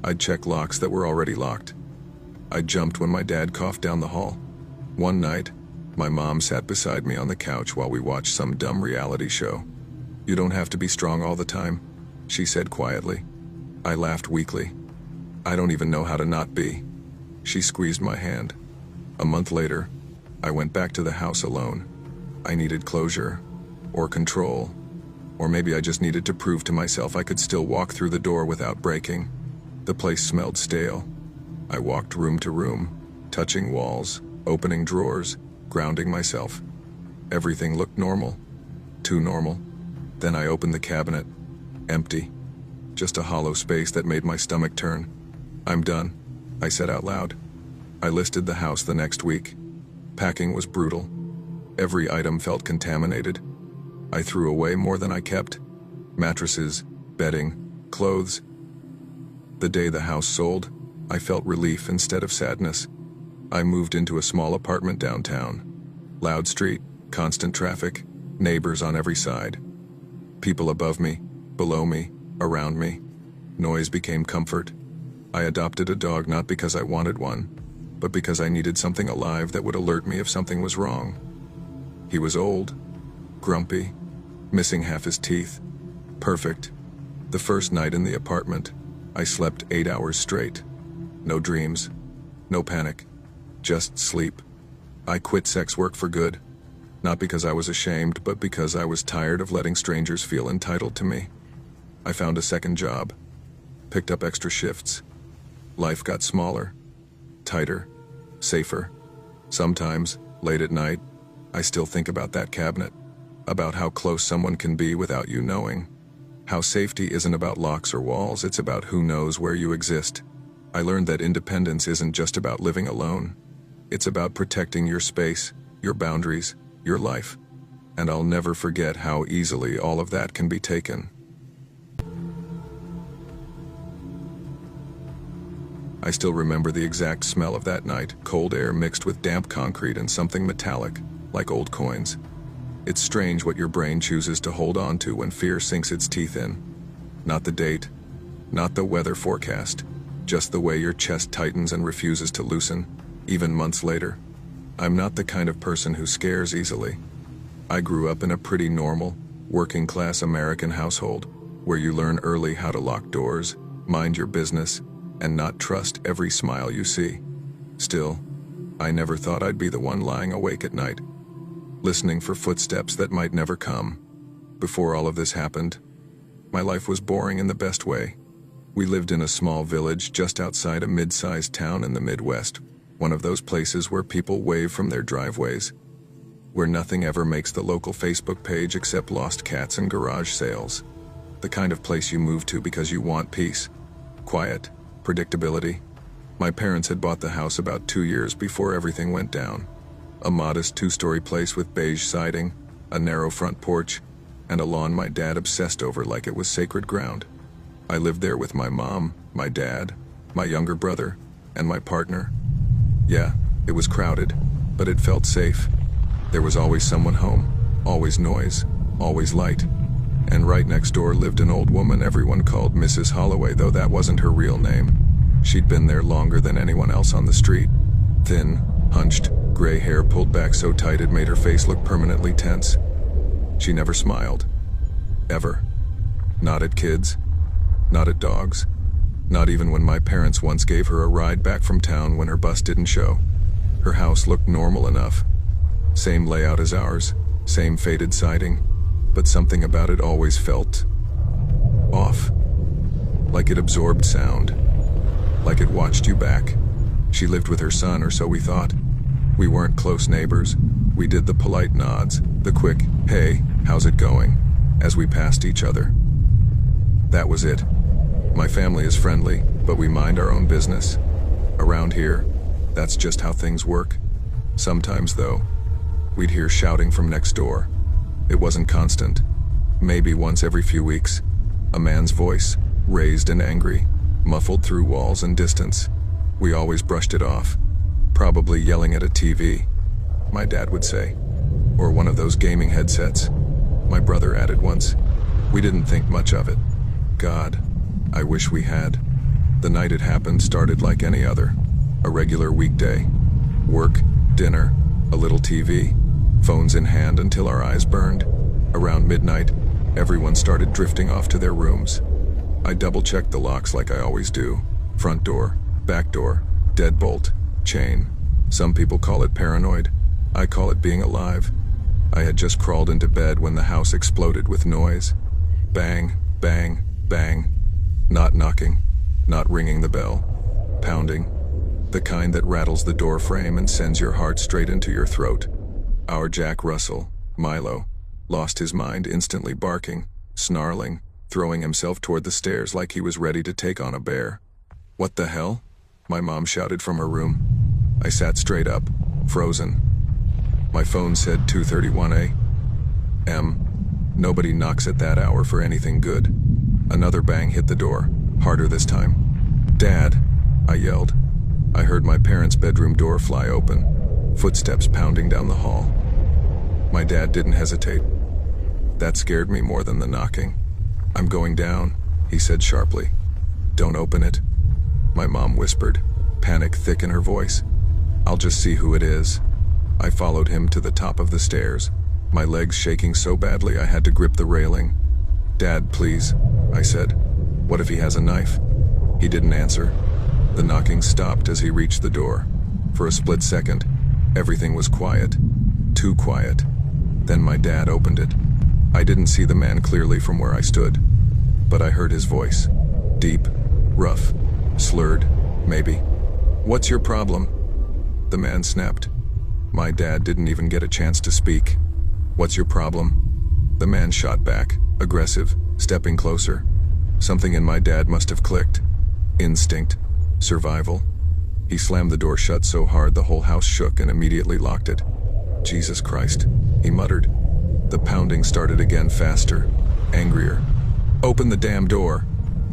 I'd check locks that were already locked. I jumped when my dad coughed down the hall. One night, my mom sat beside me on the couch while we watched some dumb reality show. "You don't have to be strong all the time," she said quietly. I laughed weakly. "I don't even know how to not be." She squeezed my hand. A month later, I went back to the house alone. I needed closure, or control, or maybe I just needed to prove to myself I could still walk through the door without breaking. The place smelled stale. I walked room to room, touching walls, opening drawers, grounding myself. Everything looked normal. Too normal. Then I opened the cabinet. Empty. Just a hollow space that made my stomach turn. "I'm done," I said out loud. I listed the house the next week. Packing was brutal. Every item felt contaminated. I threw away more than I kept. Mattresses, bedding, clothes. The day the house sold, I felt relief instead of sadness. I moved into a small apartment downtown. Loud street, constant traffic, neighbors on every side. People above me, below me, around me. Noise became comfort. I adopted a dog not because I wanted one, but because I needed something alive that would alert me if something was wrong. He was old, grumpy, missing half his teeth. Perfect. The first night in the apartment, I slept 8 hours straight. No dreams, no panic, just sleep. I quit sex work for good, not because I was ashamed, but because I was tired of letting strangers feel entitled to me. I found a second job, picked up extra shifts. Life got smaller, tighter, safer. Sometimes, late at night, I still think about that cabinet, about how close someone can be without you knowing. How safety isn't about locks or walls, it's about who knows where you exist. I learned that independence isn't just about living alone. It's about protecting your space, your boundaries, your life. And I'll never forget how easily all of that can be taken. I still remember the exact smell of that night, cold air mixed with damp concrete and something metallic, like old coins. It's strange what your brain chooses to hold on to when fear sinks its teeth in. Not the date, not the weather forecast, just the way your chest tightens and refuses to loosen, even months later. I'm not the kind of person who scares easily. I grew up in a pretty normal, working-class American household, where you learn early how to lock doors, mind your business, and not trust every smile you see. Still, I never thought I'd be the one lying awake at night, listening for footsteps that might never come. Before all of this happened, my life was boring in the best way. We lived in a small village just outside a mid-sized town in the Midwest, one of those places where people wave from their driveways, where nothing ever makes the local Facebook page except lost cats and garage sales. The kind of place you move to because you want peace, quiet, predictability. My parents had bought the house about 2 years before everything went down. A modest 2-story place with beige siding, a narrow front porch, and a lawn my dad obsessed over like it was sacred ground. I lived there with my mom, my dad, my younger brother, and my partner. Yeah, it was crowded, but it felt safe. There was always someone home, always noise, always light. And right next door lived an old woman everyone called Mrs. Holloway, though that wasn't her real name. She'd been there longer than anyone else on the street. Thin, hunched, gray hair pulled back so tight it made her face look permanently tense. She never smiled. Ever. Not at kids. Not at dogs. Not even when my parents once gave her a ride back from town when her bus didn't show. Her house looked normal enough. Same layout as ours, same faded siding, but something about it always felt off. Like it absorbed sound. Like it watched you back. She lived with her son, or so we thought. We weren't close neighbors. We did the polite nods, the quick, "Hey, how's it going?" as we passed each other. That was it. My family is friendly, but we mind our own business. Around here, that's just how things work. Sometimes, though, we'd hear shouting from next door. It wasn't constant. Maybe once every few weeks. A man's voice, raised and angry, muffled through walls and distance. We always brushed it off. Probably yelling at a TV, my dad would say. Or one of those gaming headsets, my brother added once. We didn't think much of it. God, I wish we had. The night it happened started like any other. A regular weekday. Work, dinner, a little TV, phones in hand until our eyes burned. Around midnight, everyone started drifting off to their rooms. I double-checked the locks like I always do. Front door, back door, deadbolt, chain. Some people call it paranoid. I call it being alive. I had just crawled into bed when the house exploded with noise. Bang, bang, bang. Not knocking, not ringing the bell. Pounding. The kind that rattles the door frame and sends your heart straight into your throat. Our Jack Russell, Milo, lost his mind, instantly barking, snarling, throwing himself toward the stairs like he was ready to take on a bear. "What the hell?" my mom shouted from her room. I sat straight up, frozen. My phone said 2:31 a.m. Nobody knocks at that hour for anything good. Another bang hit the door, harder this time. "Dad," I yelled. I heard my parents' bedroom door fly open, footsteps pounding down the hall. My dad didn't hesitate. That scared me more than the knocking. "I'm going down," he said sharply. "Don't open it," my mom whispered, panic thick in her voice. "I'll just see who it is." I followed him to the top of the stairs, my legs shaking so badly I had to grip the railing. "Dad, please," I said. "What if he has a knife?" He didn't answer. The knocking stopped as he reached the door. For a split second, everything was quiet. Too quiet. Then my dad opened it. I didn't see the man clearly from where I stood, but I heard his voice. Deep, rough, slurred, maybe. "What's your problem?" The man snapped. My dad didn't even get a chance to speak. "What's your problem?" The man shot back, aggressive, stepping closer. Something in my dad must have clicked. Instinct. Survival. He slammed the door shut so hard the whole house shook and immediately locked it. "Jesus Christ," he muttered. The pounding started again, faster, angrier. "Open the damn door,"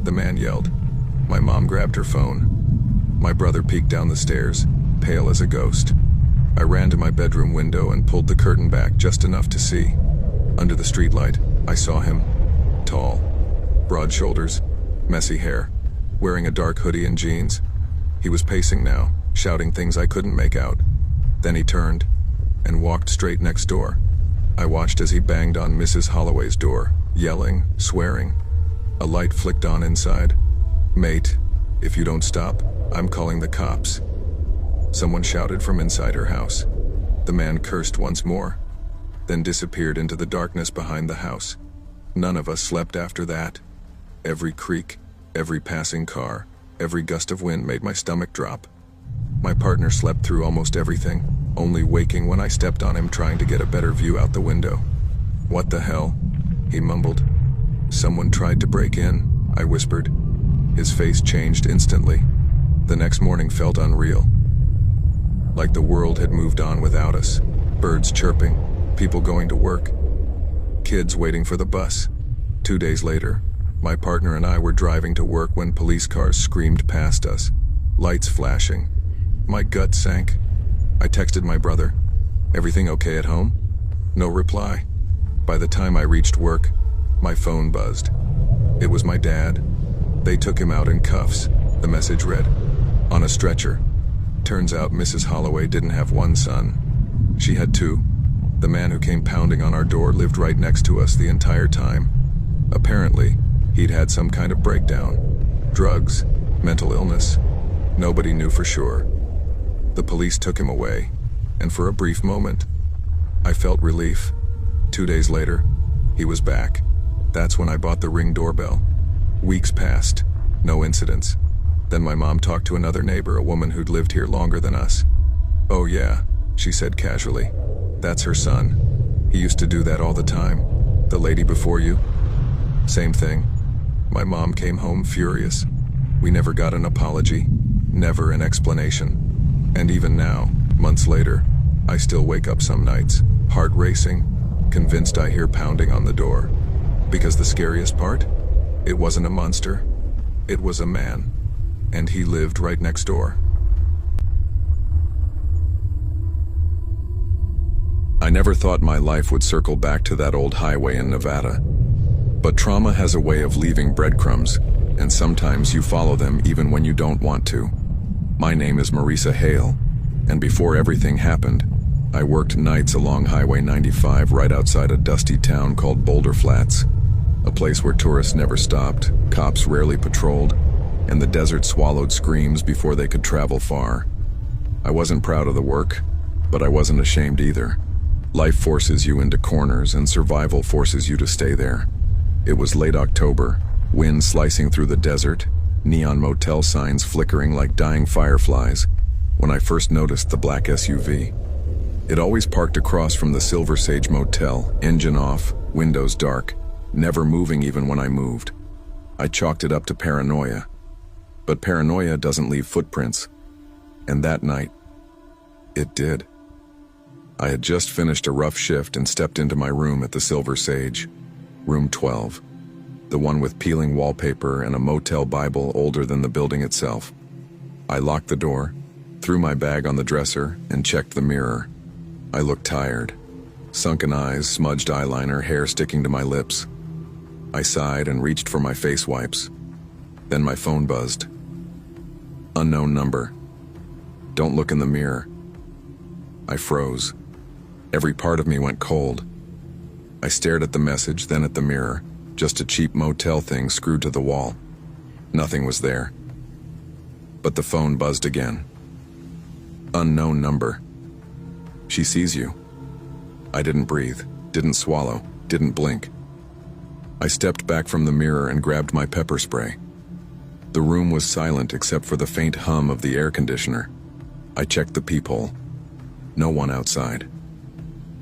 the man yelled. My mom grabbed her phone. My brother peeked down the stairs, pale as a ghost. I ran to my bedroom window and pulled the curtain back just enough to see. Under the streetlight, I saw him. Tall, broad shoulders, messy hair, wearing a dark hoodie and jeans. He was pacing now, shouting things I couldn't make out. Then he turned and walked straight next door. I watched as he banged on Mrs. Holloway's door, yelling, swearing. A light flicked on inside. "Mate, if you don't stop, I'm calling the cops." Someone shouted from inside her house. The man cursed once more, then disappeared into the darkness behind the house. None of us slept after that. Every creak, every passing car, every gust of wind made my stomach drop. My partner slept through almost everything, only waking when I stepped on him trying to get a better view out the window. "What the hell?" he mumbled. "Someone tried to break in," I whispered. His face changed instantly. The next morning felt unreal. Like the world had moved on without us. Birds chirping, people going to work, kids waiting for the bus. 2 days later, my partner and I were driving to work when police cars screamed past us, lights flashing. My gut sank. I texted my brother, "Everything okay at home?" No reply. By the time I reached work, my phone buzzed. It was my dad. They took him out in cuffs. The message read, "On a stretcher." Turns out Mrs. Holloway didn't have one son. She had two. The man who came pounding on our door lived right next to us the entire time. Apparently, he'd had some kind of breakdown. Drugs, mental illness. Nobody knew for sure. The police took him away, and for a brief moment, I felt relief. 2 days later, he was back. That's when I bought the Ring doorbell. Weeks passed, no incidents. Then my mom talked to another neighbor, a woman who'd lived here longer than us. "Oh yeah," she said casually. "That's her son. He used to do that all the time. The lady before you?" Same thing. My mom came home furious. We never got an apology, never an explanation. And even now, months later, I still wake up some nights, heart racing, convinced I hear pounding on the door. Because the scariest part? It wasn't a monster. It was a man. And he lived right next door. I never thought my life would circle back to that old highway in Nevada. But trauma has a way of leaving breadcrumbs, and sometimes you follow them even when you don't want to. My name is Marisa Hale, and before everything happened, I worked nights along Highway 95 right outside a dusty town called Boulder Flats, a place where tourists never stopped, cops rarely patrolled, and the desert swallowed screams before they could travel far. I wasn't proud of the work, but I wasn't ashamed either. Life forces you into corners, and survival forces you to stay there. It was late October, wind slicing through the desert, neon motel signs flickering like dying fireflies, when I first noticed the black SUV. It always parked across from the Silver Sage Motel, engine off, windows dark, never moving even when I moved. I chalked it up to paranoia. But paranoia doesn't leave footprints. And that night, it did. I had just finished a rough shift and stepped into my room at the Silver Sage, room 12, the one with peeling wallpaper and a motel Bible older than the building itself. I locked the door, threw my bag on the dresser, and checked the mirror. I looked tired. Sunken eyes, smudged eyeliner, hair sticking to my lips. I sighed and reached for my face wipes. Then my phone buzzed. Unknown number. Don't look in the mirror. I froze. Every part of me went cold. I stared at the message, then at the mirror, just a cheap motel thing screwed to the wall. Nothing was there. But the phone buzzed again. Unknown number. She sees you. I didn't breathe, didn't swallow, didn't blink. I stepped back from the mirror and grabbed my pepper spray. The room was silent except for the faint hum of the air conditioner. I checked the peephole. No one outside.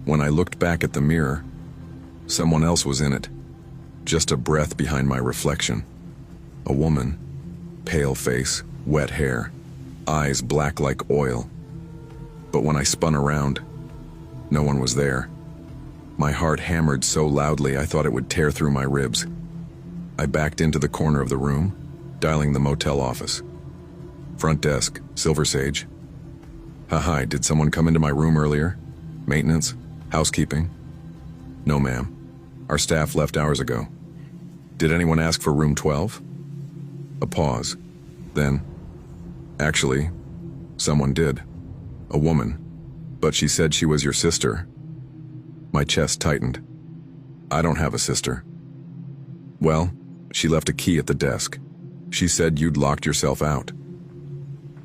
When I looked back at the mirror, someone else was in it. Just a breath behind my reflection. A woman. Pale face, wet hair, eyes black like oil. But when I spun around, no one was there. My heart hammered so loudly I thought it would tear through my ribs. I backed into the corner of the room, dialing the motel office. Front desk, Silver Sage. Hi, did someone come into my room earlier? Maintenance? Housekeeping? No, ma'am. Our staff left hours ago. Did anyone ask for room 12? A pause. Then, actually, someone did. A woman. But she said she was your sister. My chest tightened. I don't have a sister. Well, she left a key at the desk. She said you'd locked yourself out.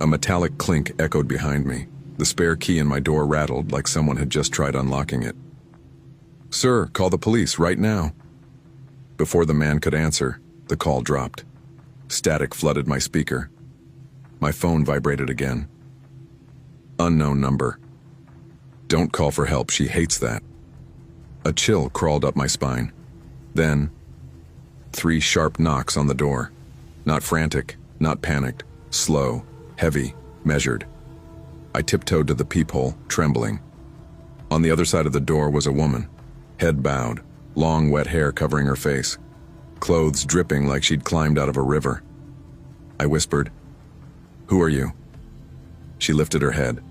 A metallic clink echoed behind me. The spare key in my door rattled like someone had just tried unlocking it. Sir, call the police right now. Before the man could answer, the call dropped. Static flooded my speaker. My phone vibrated again. Unknown number. Don't call for help, she hates that. A chill crawled up my spine. Then, 3 sharp knocks on the door. Not frantic, not panicked, slow, Heavy, measured. I tiptoed to the peephole, trembling. On the other side of the door was a woman, head bowed, long wet hair covering her face, clothes dripping like she'd climbed out of a river. I whispered, "Who are you?" She lifted her head,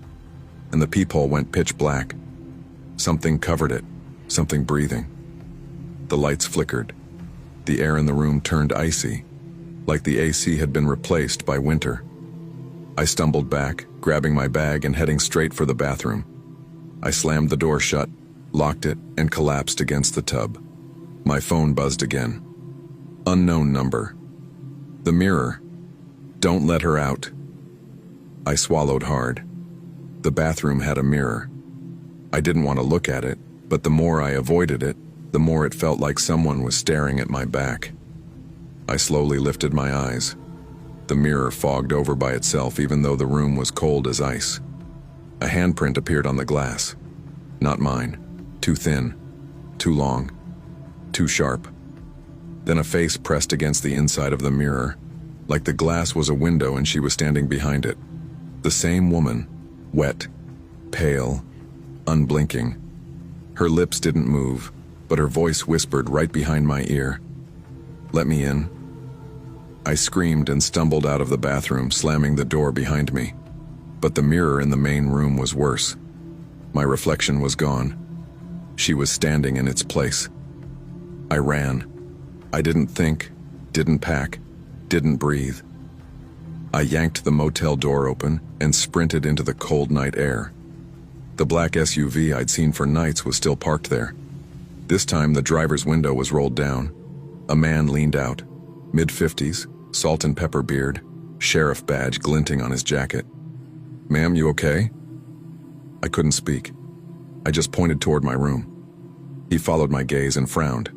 and the peephole went pitch black. Something covered it, something breathing. The lights flickered. The air in the room turned icy, like the AC had been replaced by winter. I stumbled back, grabbing my bag and heading straight for the bathroom. I slammed the door shut, locked it, and collapsed against the tub. My phone buzzed again. Unknown number. The mirror. Don't let her out. I swallowed hard. The bathroom had a mirror. I didn't want to look at it, but the more I avoided it, the more it felt like someone was staring at my back. I slowly lifted my eyes. The mirror fogged over by itself even though the room was cold as ice. A handprint appeared on the glass. Not mine. Too thin. Too long. Too sharp. Then a face pressed against the inside of the mirror, like the glass was a window and she was standing behind it. The same woman, wet, pale, unblinking. Her lips didn't move, but her voice whispered right behind my ear. "Let me in." I screamed and stumbled out of the bathroom, slamming the door behind me. But the mirror in the main room was worse. My reflection was gone. She was standing in its place. I ran. I didn't think, didn't pack, didn't breathe. I yanked the motel door open and sprinted into the cold night air. The black SUV I'd seen for nights was still parked there. This time the driver's window was rolled down. A man leaned out, mid-50s, salt and pepper beard, sheriff badge glinting on his jacket. "Ma'am, you okay?" I couldn't speak. I just pointed toward my room. He followed my gaze and frowned.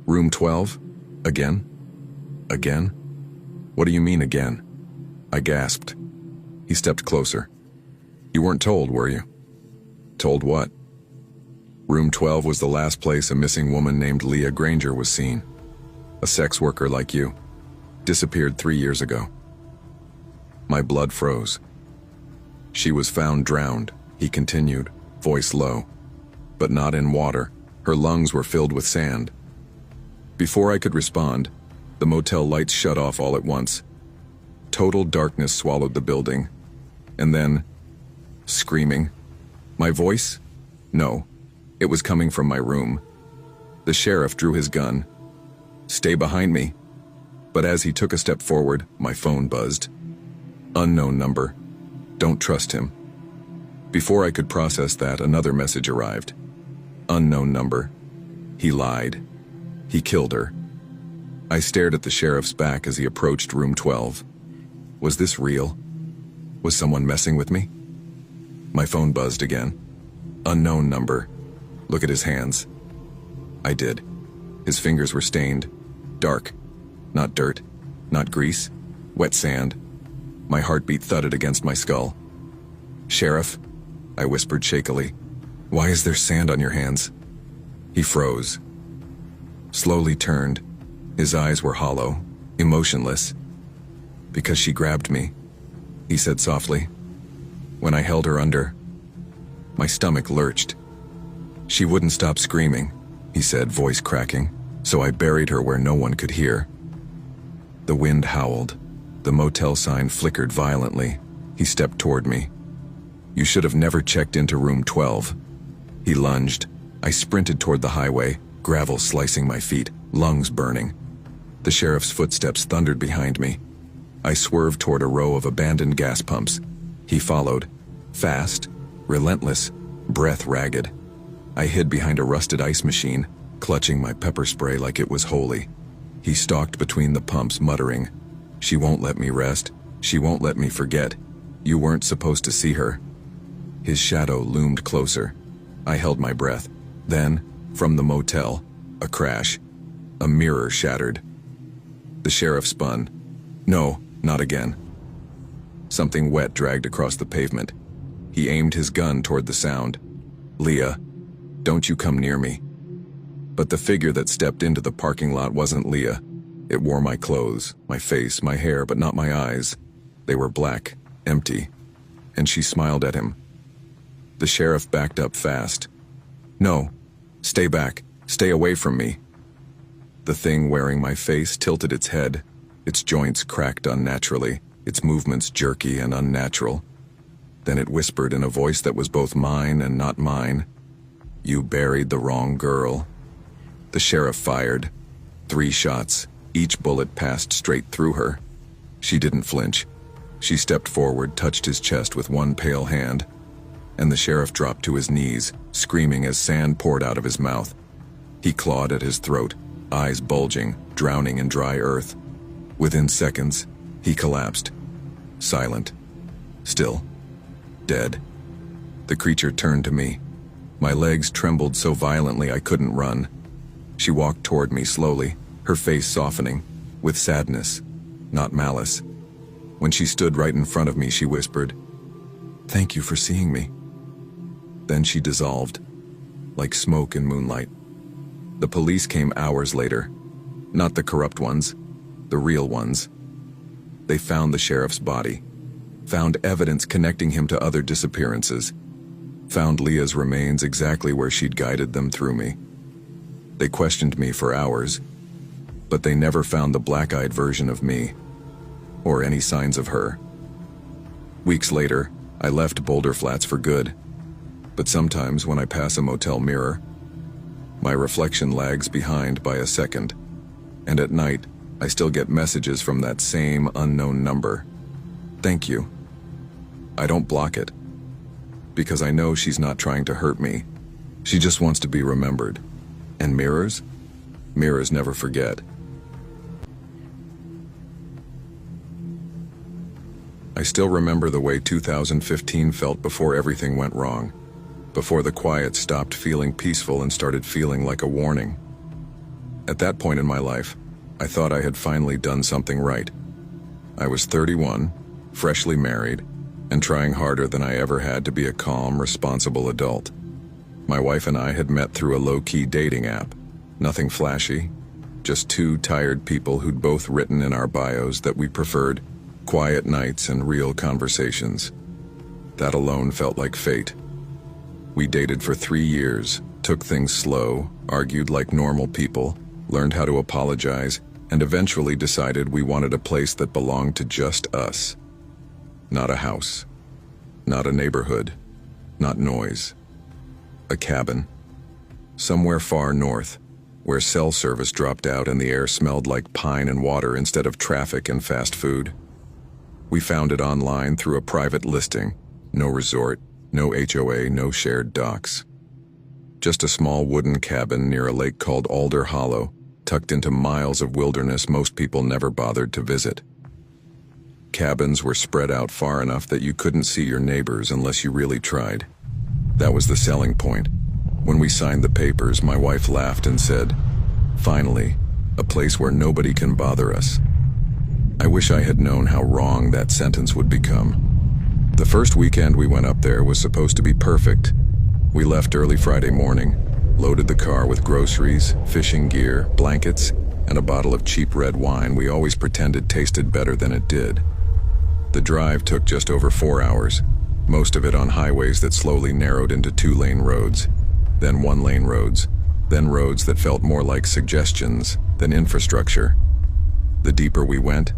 "Room 12? Again? Again? What do you mean again?" I gasped. He stepped closer. "You weren't told, were you?" "Told what?" Room 12 was the last place a missing woman named Leah Granger was seen. A sex worker like you. Disappeared 3 years ago. My blood froze. "She was found drowned," he continued, voice low. "But not in water. Her lungs were filled with sand." Before I could respond, the motel lights shut off all at once. Total darkness swallowed the building. And then, screaming. My voice? No. It was coming from my room. The sheriff drew his gun. "Stay behind me." But as he took a step forward, my phone buzzed. Unknown number. Don't trust him. Before I could process that, another message arrived. Unknown number. He lied. He killed her. I stared at the sheriff's back as he approached room 12. Was this real? Was someone messing with me? My phone buzzed again. Unknown number. Look at his hands. I did. His fingers were stained. Dark. Not dirt. Not grease. Wet sand. My heartbeat thudded against my skull. "Sheriff," I whispered shakily, "why is there sand on your hands?" He froze. Slowly turned. His eyes were hollow, emotionless. "Because she grabbed me," he said softly. "When I held her under." My stomach lurched. "She wouldn't stop screaming," he said, voice cracking, "so I buried her where no one could hear." The wind howled. The motel sign flickered violently. He stepped toward me. "You should have never checked into room 12. He lunged. I sprinted toward the highway, gravel slicing my feet, lungs burning. The sheriff's footsteps thundered behind me. I swerved toward a row of abandoned gas pumps. He followed. Fast, relentless, breath ragged. I hid behind a rusted ice machine, clutching my pepper spray like it was holy. He stalked between the pumps, muttering, "She won't let me rest. She won't let me forget. You weren't supposed to see her." His shadow loomed closer. I held my breath. Then, from the motel, a crash. A mirror shattered. The sheriff spun. No, not again. Something wet dragged across the pavement. He aimed his gun toward the sound. "Leah, don't you come near me." But the figure that stepped into the parking lot wasn't Leah. It wore my clothes, my face, my hair, but not my eyes. They were black, empty, and she smiled at him. The sheriff backed up fast. "No, stay back, stay away from me." The thing wearing my face tilted its head, its joints cracked unnaturally, its movements jerky and unnatural. Then it whispered in a voice that was both mine and not mine, "You buried the wrong girl." The sheriff fired. 3 shots, each bullet passed straight through her. She didn't flinch. She stepped forward, touched his chest with one pale hand, and the sheriff dropped to his knees, screaming as sand poured out of his mouth. He clawed at his throat, eyes bulging, drowning in dry earth. Within seconds, he collapsed, silent, still, dead. The creature turned to me. My legs trembled so violently I couldn't run. She walked toward me slowly, her face softening, with sadness, not malice. When she stood right in front of me, she whispered, "Thank you for seeing me." Then she dissolved, like smoke in moonlight. The police came hours later. Not the corrupt ones, the real ones. They found the sheriff's body, found evidence connecting him to other disappearances, found Leah's remains exactly where she'd guided them through me. They questioned me for hours, but they never found the black-eyed version of me, or any signs of her. Weeks later, I left Boulder Flats for good, but sometimes when I pass a motel mirror, my reflection lags behind by a second, and at night, I still get messages from that same unknown number. Thank you. I don't block it, because I know she's not trying to hurt me. She just wants to be remembered. And mirrors? Mirrors never forget. I still remember the way 2015 felt before everything went wrong, before the quiet stopped feeling peaceful and started feeling like a warning. At that point in my life, I thought I had finally done something right. I was 31, freshly married, and trying harder than I ever had to be a calm, responsible adult. My wife and I had met through a low-key dating app. Nothing flashy, just 2 tired people who'd both written in our bios that we preferred quiet nights and real conversations. That alone felt like fate. We dated for 3 years, took things slow, argued like normal people, learned how to apologize, and eventually decided we wanted a place that belonged to just us. Not a house, not a neighborhood, not noise. A cabin, somewhere far north, where cell service dropped out and the air smelled like pine and water instead of traffic and fast food. We found it online through a private listing. No resort, no HOA, no shared docks. Just a small wooden cabin near a lake called Alder Hollow, tucked into miles of wilderness most people never bothered to visit. Cabins were spread out far enough that you couldn't see your neighbors unless you really tried. That was the selling point. When we signed the papers, my wife laughed and said, "Finally, a place where nobody can bother us." I wish I had known how wrong that sentence would become. The first weekend we went up there was supposed to be perfect. We left early Friday morning, loaded the car with groceries, fishing gear, blankets, and a bottle of cheap red wine we always pretended tasted better than it did. The drive took just over 4 hours, most of it on highways that slowly narrowed into 2-lane roads, then 1-lane roads, then roads that felt more like suggestions than infrastructure. The deeper we went,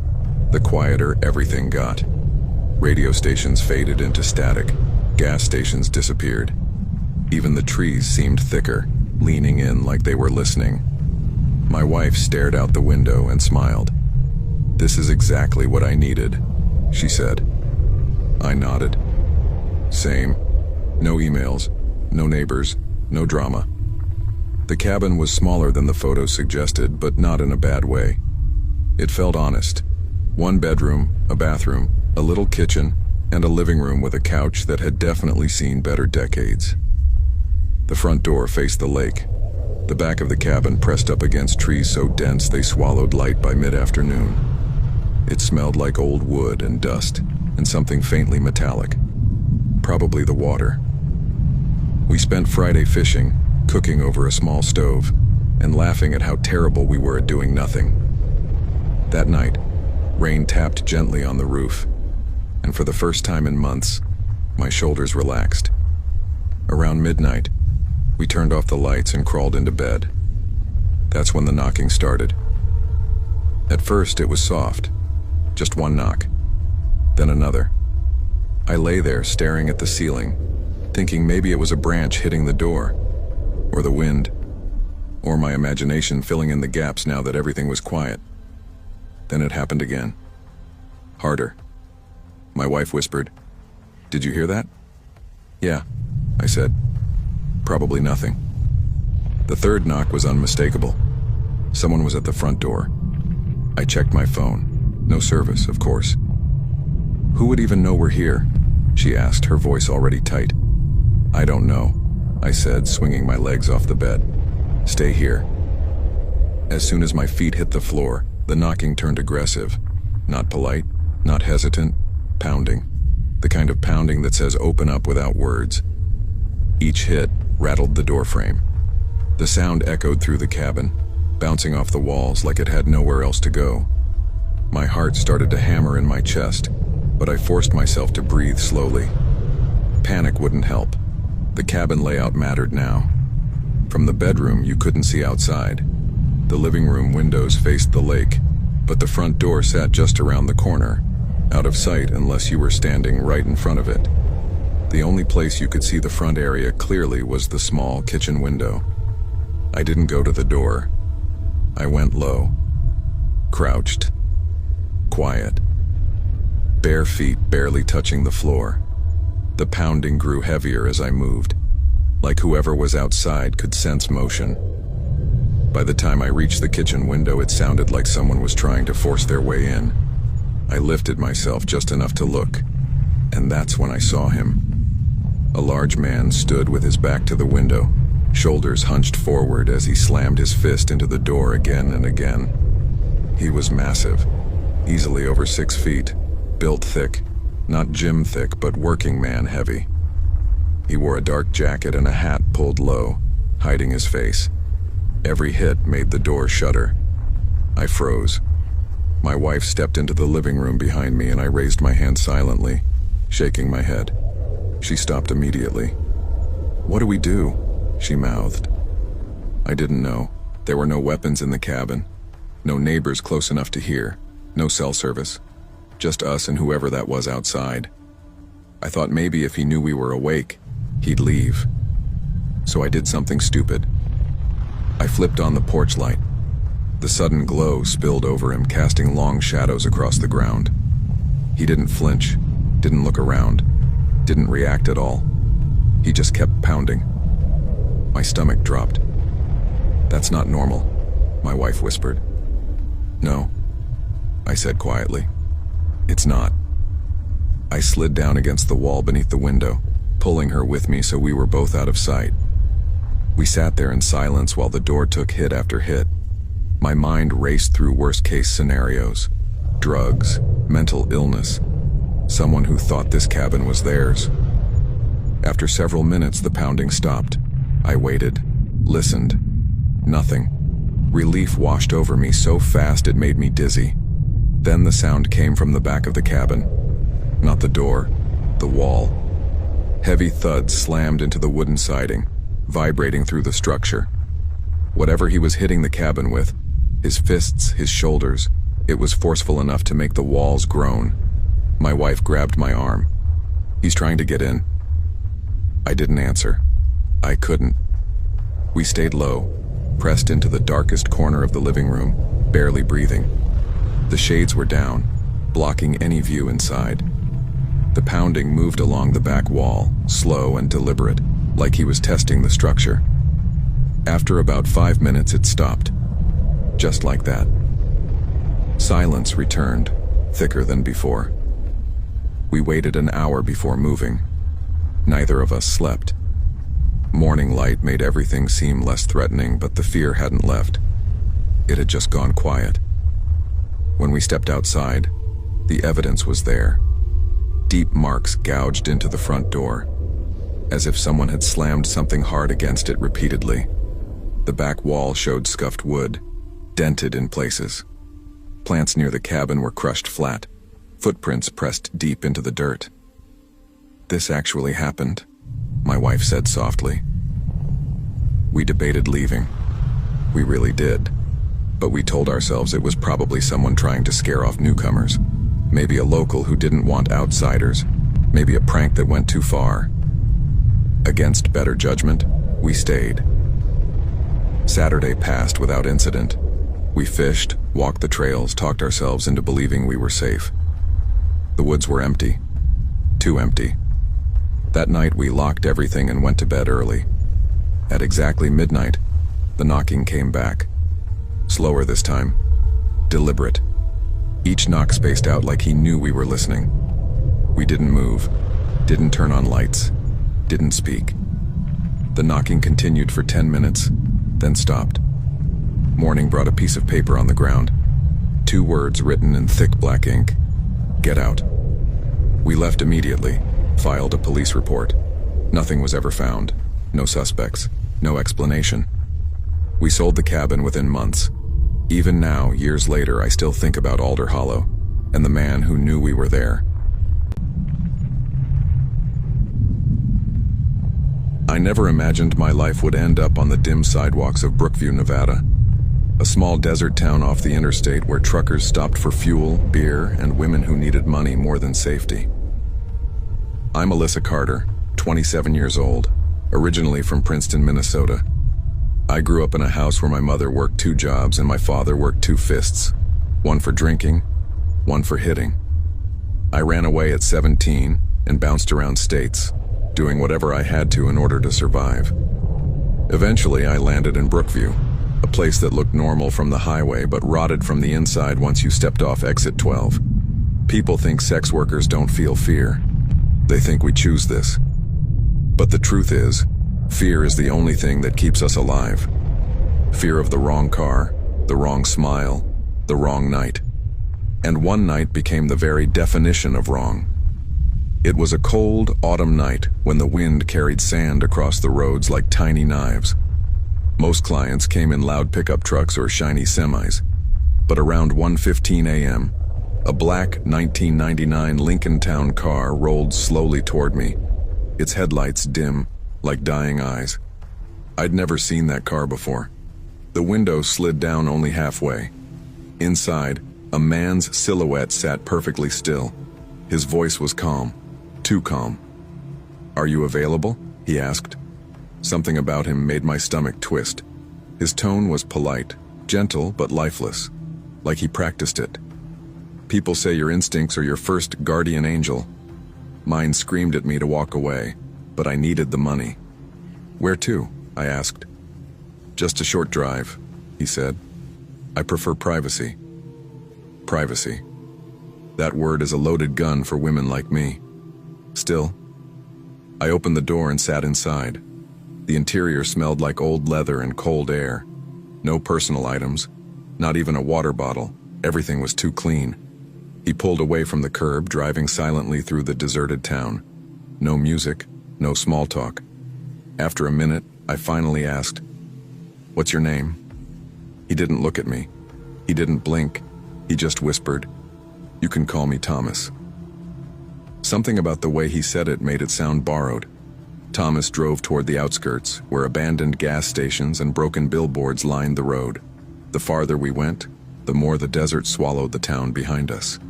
the quieter everything got. Radio stations faded into static, gas stations disappeared. Even the trees seemed thicker, leaning in like they were listening. My wife stared out the window and smiled. "This is exactly what I needed," she said. I nodded. Same. No emails, no neighbors, no drama. The cabin was smaller than the photo suggested, but not in a bad way. It felt honest. 1 bedroom, a bathroom, a little kitchen, and a living room with a couch that had definitely seen better decades. The front door faced the lake. The back of the cabin pressed up against trees so dense they swallowed light by mid-afternoon. It smelled like old wood and dust, and something faintly metallic. Probably the water. We spent Friday fishing, cooking over a small stove, and laughing at how terrible we were at doing nothing. That night, rain tapped gently on the roof, and for the first time in months, my shoulders relaxed. Around midnight, we turned off the lights and crawled into bed. That's when the knocking started. At first, it was soft. Just one knock. Then another. I lay there staring at the ceiling, thinking maybe it was a branch hitting the door, or the wind, or my imagination filling in the gaps now that everything was quiet. Then it happened again. Harder. My wife whispered, "Did you hear that?" "Yeah," I said. "Probably nothing." The third knock was unmistakable. Someone was at the front door. I checked my phone. No service, of course. "Who would even know we're here?" she asked, her voice already tight. "I don't know," I said, swinging my legs off the bed. "Stay here." As soon as my feet hit the floor, the knocking turned aggressive. Not polite, not hesitant, pounding. The kind of pounding that says open up without words. Each hit rattled the doorframe. The sound echoed through the cabin, bouncing off the walls like it had nowhere else to go. My heart started to hammer in my chest, but I forced myself to breathe slowly. Panic wouldn't help. The cabin layout mattered now. From the bedroom, you couldn't see outside. The living room windows faced the lake, but the front door sat just around the corner, out of sight unless you were standing right in front of it. The only place you could see the front area clearly was the small kitchen window. I didn't go to the door. I went low, crouched, quiet, bare feet barely touching the floor. The pounding grew heavier as I moved, like whoever was outside could sense motion. By the time I reached the kitchen window, it sounded like someone was trying to force their way in. I lifted myself just enough to look, and that's when I saw him. A large man stood with his back to the window, shoulders hunched forward as he slammed his fist into the door again and again. He was massive, easily over 6 feet, built thick, not gym thick, but working man heavy. He wore a dark jacket and a hat pulled low, hiding his face. Every hit made the door shudder. I froze. My wife stepped into the living room behind me and I raised my hand silently, shaking my head. She stopped immediately. "What do we do?" she mouthed. I didn't know. There were no weapons in the cabin, no neighbors close enough to hear, no cell service, just us and whoever that was outside. I thought maybe if he knew we were awake, he'd leave. So I did something stupid. I flipped on the porch light. The sudden glow spilled over him, casting long shadows across the ground. He didn't flinch, didn't look around, didn't react at all. He just kept pounding. My stomach dropped. "That's not normal," my wife whispered. "No," I said quietly. "It's not." I slid down against the wall beneath the window, pulling her with me so we were both out of sight. We sat there in silence while the door took hit after hit. My mind raced through worst-case scenarios. Drugs, mental illness, someone who thought this cabin was theirs. After several minutes, the pounding stopped. I waited, listened. Nothing. Relief washed over me so fast it made me dizzy. Then the sound came from the back of the cabin. Not the door, the wall. Heavy thuds slammed into the wooden siding, vibrating through the structure. Whatever he was hitting the cabin with, his fists, his shoulders, it was forceful enough to make the walls groan. My wife grabbed my arm. "He's trying to get in." I didn't answer. I couldn't. We stayed low, pressed into the darkest corner of the living room, barely breathing. The shades were down, blocking any view inside. The pounding moved along the back wall, slow and deliberate, like he was testing the structure. After about 5 minutes, it stopped. Just like that. Silence returned, thicker than before. We waited an hour before moving. Neither of us slept. Morning light made everything seem less threatening, but the fear hadn't left. It had just gone quiet. When we stepped outside, the evidence was there. Deep marks gouged into the front door, as if someone had slammed something hard against it repeatedly. The back wall showed scuffed wood, dented in places. Plants near the cabin were crushed flat. footprints pressed deep into the dirt. "This actually happened," my wife said softly. We debated leaving. We really did. But we told ourselves it was probably someone trying to scare off newcomers. Maybe a local who didn't want outsiders. Maybe a prank that went too far. Against better judgment, we stayed. Saturday passed without incident. We fished, walked the trails, talked ourselves into believing we were safe. The woods were empty. Too empty. That night we locked everything and went to bed early. At exactly midnight, the knocking came back. Slower this time. Deliberate. Each knock spaced out like he knew we were listening. We didn't move, didn't turn on lights, didn't speak. The knocking continued for 10 minutes, then stopped. Morning brought a piece of paper on the ground. 2 words written in thick black ink. "Get out." We left immediately, filed a police report. Nothing was ever found. No suspects. No explanation. We sold the cabin within months. Even now, years later, I still think about Alder Hollow and the man who knew we were there. I never imagined my life would end up on the dim sidewalks of Brookview, Nevada, a small desert town off the interstate where truckers stopped for fuel, beer, and women who needed money more than safety. I'm Alyssa Carter, 27 years old, originally from Princeton, Minnesota. I grew up in a house where my mother worked 2 jobs and my father worked 2 fists, one for drinking, one for hitting. I ran away at 17 and bounced around states, doing whatever I had to in order to survive. Eventually, I landed in Brookview, a place that looked normal from the highway but rotted from the inside once you stepped off exit 12. People think sex workers don't feel fear. They think we choose this. But the truth is, fear is the only thing that keeps us alive. Fear of the wrong car, the wrong smile, the wrong night. And one night became the very definition of wrong. It was a cold autumn night when the wind carried sand across the roads like tiny knives. Most clients came in loud pickup trucks or shiny semis. But around 1:15 a.m., a black 1999 Lincoln Town car rolled slowly toward me, its headlights dim like dying eyes. I'd never seen that car before. The window slid down only halfway. Inside, a man's silhouette sat perfectly still. His voice was calm, too calm. "Are you available?" he asked. Something about him made my stomach twist. His tone was polite, gentle but lifeless, like he practiced it. People say your instincts are your first guardian angel. Mine screamed at me to walk away, but I needed the money. "Where to?" I asked. "Just a short drive," he said. "I prefer privacy." Privacy. That word is a loaded gun for women like me. Still, I opened the door and sat inside. The interior smelled like old leather and cold air. No personal items, not even a water bottle. Everything was too clean. He pulled away from the curb, driving silently through the deserted town. No music, no small talk. After a minute, I finally asked, "What's your name?" He didn't look at me. He didn't blink. He just whispered, "You can call me Thomas." Something about the way he said it made it sound borrowed. Thomas drove toward the outskirts, where abandoned gas stations and broken billboards lined the road. The farther we went, the more the desert swallowed the town behind us.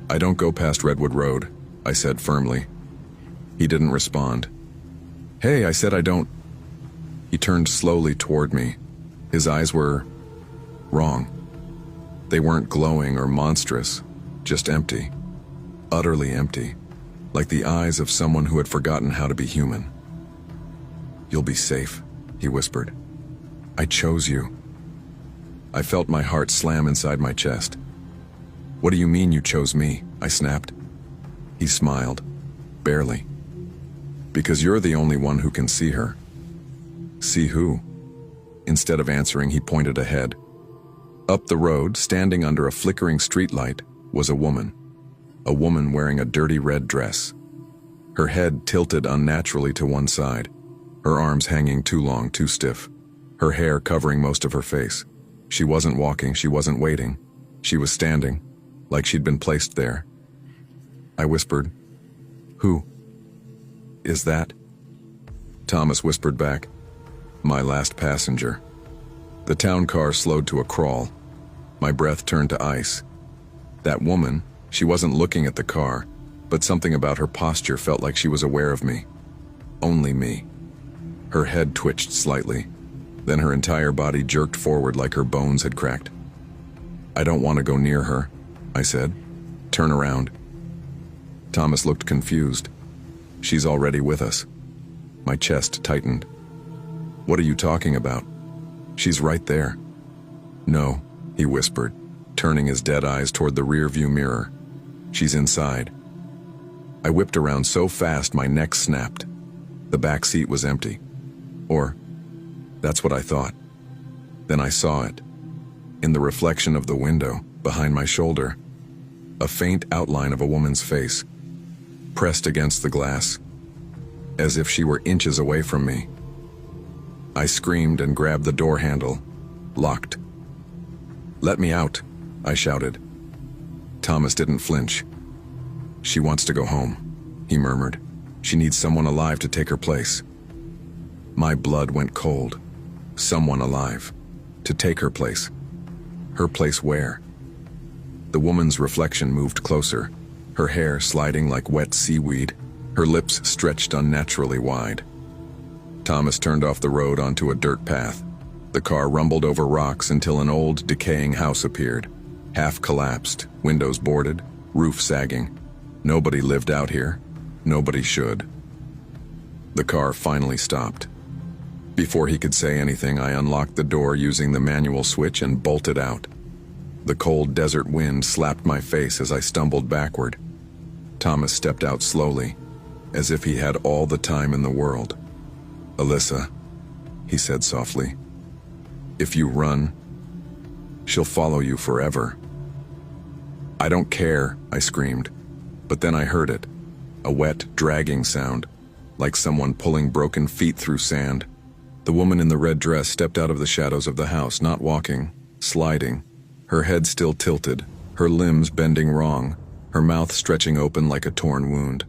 "I don't go past Redwood Road," I said firmly. He didn't respond. "Hey," I said, "I don't." He turned slowly toward me. His eyes were wrong. They weren't glowing or monstrous, just empty. Utterly empty, like the eyes of someone who had forgotten how to be human. "You'll be safe," he whispered. "I chose you." I felt my heart slam inside my chest. "What do you mean you chose me?" I snapped. He smiled, barely. "Because you're the only one who can see her." "See who?" Instead of answering, he pointed ahead. Up the road, standing under a flickering streetlight, was a woman. A woman wearing a dirty red dress. Her head tilted unnaturally to one side, her arms hanging too long, too stiff, her hair covering most of her face. She wasn't walking, she wasn't waiting. She was standing, like she'd been placed there. I whispered, "Who is that?" Thomas whispered back, "My last passenger." The town car slowed to a crawl. My breath turned to ice. That woman, she wasn't looking at the car, but something about her posture felt like she was aware of me. Only me. Her head twitched slightly. Then her entire body jerked forward like her bones had cracked. "I don't want to go near her," I said. "Turn around." Thomas looked confused. "She's already with us." My chest tightened. "What are you talking about? She's right there." "No," he whispered, turning his dead eyes toward the rear-view mirror. "She's inside." I whipped around so fast my neck snapped. The back seat was empty. Or, that's what I thought. Then I saw it. In the reflection of the window, behind my shoulder, a faint outline of a woman's face, pressed against the glass, as if she were inches away from me. I screamed and grabbed the door handle, locked. "Let me out," I shouted. Thomas didn't flinch. "She wants to go home," he murmured. "She needs someone alive to take her place." My blood went cold. Someone alive. To take her place. Her place where? The woman's reflection moved closer, her hair sliding like wet seaweed, her lips stretched unnaturally wide. Thomas turned off the road onto a dirt path. The car rumbled over rocks until an old, decaying house appeared. Half collapsed, windows boarded, roof sagging. Nobody lived out here. Nobody should. The car finally stopped. Before he could say anything, I unlocked the door using the manual switch and bolted out. The cold desert wind slapped my face as I stumbled backward. Thomas stepped out slowly, as if he had all the time in the world. "Alyssa," he said softly, "if you run, she'll follow you forever." "I don't care," I screamed. But then I heard it, a wet, dragging sound, like someone pulling broken feet through sand. The woman in the red dress stepped out of the shadows of the house, not walking, sliding, her head still tilted, her limbs bending wrong, her mouth stretching open like a torn wound.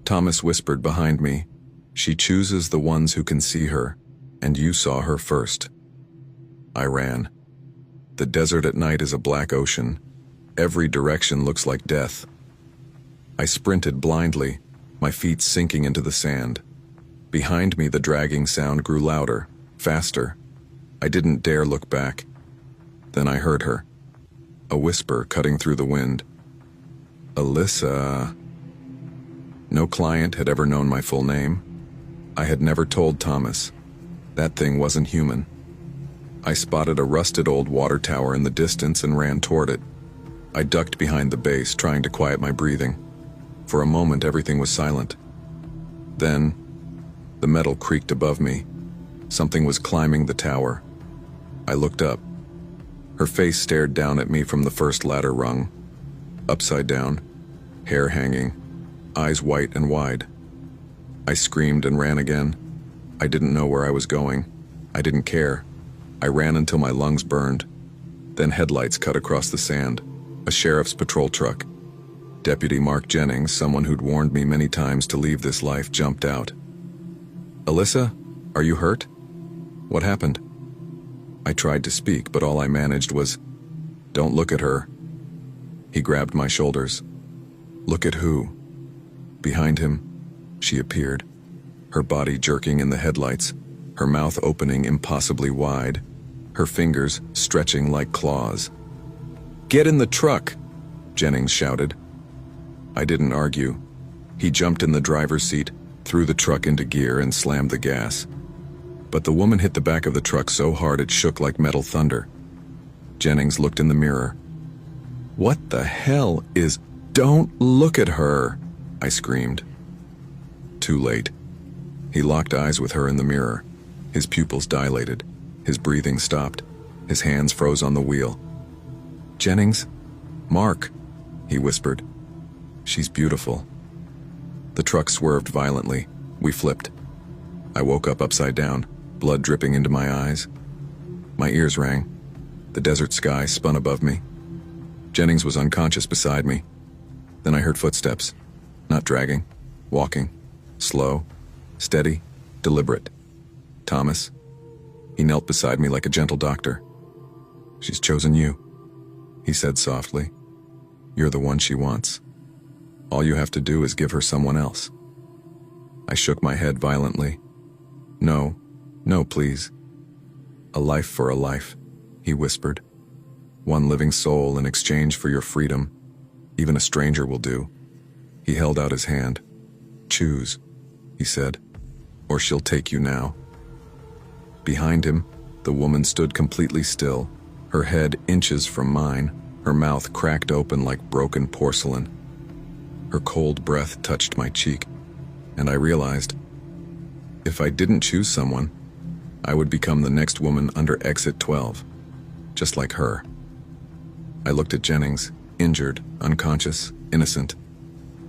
Thomas whispered behind me, "She chooses the ones who can see her, and you saw her first." I ran. The desert at night is a black ocean. Every direction looks like death. I sprinted blindly, my feet sinking into the sand. Behind me, the dragging sound grew louder, faster. I didn't dare look back. Then I heard her. A whisper cutting through the wind. "Alyssa." No client had ever known my full name. I had never told Thomas. That thing wasn't human. I spotted a rusted old water tower in the distance and ran toward it. I ducked behind the base, trying to quiet my breathing. For a moment, everything was silent. Then, the metal creaked above me. Something was climbing the tower. I looked up. Her face stared down at me from the first ladder rung. Upside down, hair hanging, eyes white and wide. I screamed and ran again. I didn't know where I was going. I didn't care. I ran until my lungs burned. Then headlights cut across the sand. A sheriff's patrol truck. Deputy Mark Jennings, someone who'd warned me many times to leave this life, jumped out. "Alyssa, are you hurt? What happened?" I tried to speak, but all I managed was, "Don't look at her." He grabbed my shoulders. "Look at who?" Behind him, she appeared, her body jerking in the headlights, her mouth opening impossibly wide, her fingers stretching like claws. "Get in the truck!" Jennings shouted. I didn't argue. He jumped in the driver's seat, threw the truck into gear, and slammed the gas. But the woman hit the back of the truck so hard it shook like metal thunder. Jennings looked in the mirror. "What the hell is— Don't look at her!" I screamed. Too late. He locked eyes with her in the mirror. His pupils dilated. His breathing stopped. His hands froze on the wheel. "Jennings? Mark," he whispered. "She's beautiful." The truck swerved violently. We flipped. I woke up upside down, blood dripping into my eyes. My ears rang. The desert sky spun above me. Jennings was unconscious beside me. Then I heard footsteps. Not dragging, walking, slow, steady, deliberate. Thomas. He knelt beside me like a gentle doctor. "She's chosen you," he said softly. "You're the one she wants. All you have to do is give her someone else." I shook my head violently. "No, no, please." "A life for a life," he whispered. "One living soul in exchange for your freedom. Even a stranger will do." He held out his hand. "Choose," he said, "or she'll take you now." Behind him, the woman stood completely still, her head inches from mine, her mouth cracked open like broken porcelain. Her cold breath touched my cheek, and I realized, if I didn't choose someone, I would become the next woman under Exit 12, just like her. I looked at Jennings, injured, unconscious, innocent.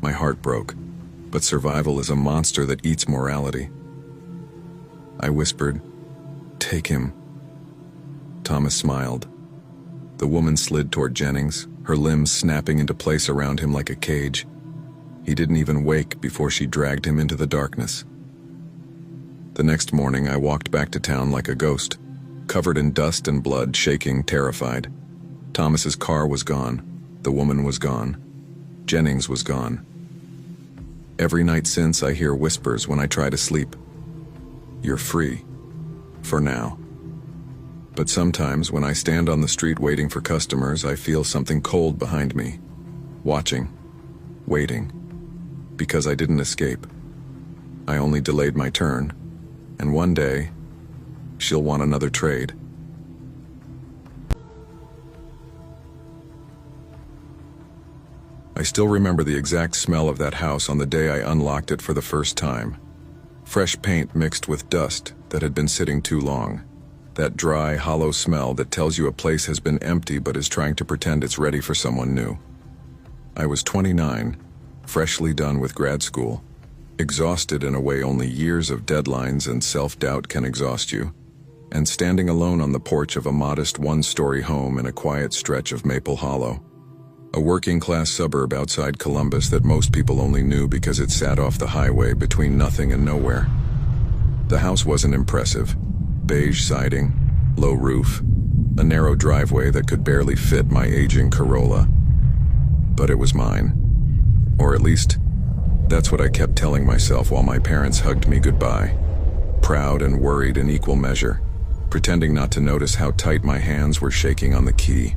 My heart broke, but survival is a monster that eats morality. I whispered, "Take him." Thomas smiled. The woman slid toward Jennings, her limbs snapping into place around him like a cage. He didn't even wake before she dragged him into the darkness. The next morning, I walked back to town like a ghost, covered in dust and blood, shaking, terrified. Thomas's car was gone. The woman was gone. Jennings was gone. Every night since, I hear whispers when I try to sleep. "You're free. For now." But sometimes when I stand on the street waiting for customers, I feel something cold behind me. Watching. Waiting. Because I didn't escape. I only delayed my turn. And one day, she'll want another trade. I still remember the exact smell of that house on the day I unlocked it for the first time. Fresh paint mixed with dust that had been sitting too long. That dry, hollow smell that tells you a place has been empty but is trying to pretend it's ready for someone new. I was 29, freshly done with grad school, exhausted in a way only years of deadlines and self-doubt can exhaust you, and standing alone on the porch of a modest one-story home in a quiet stretch of Maple Hollow, a working-class suburb outside Columbus that most people only knew because it sat off the highway between nothing and nowhere. The house wasn't impressive. Beige siding, low roof, a narrow driveway that could barely fit my aging Corolla. But it was mine. Or at least, that's what I kept telling myself while my parents hugged me goodbye, proud and worried in equal measure, pretending not to notice how tight my hands were shaking on the key.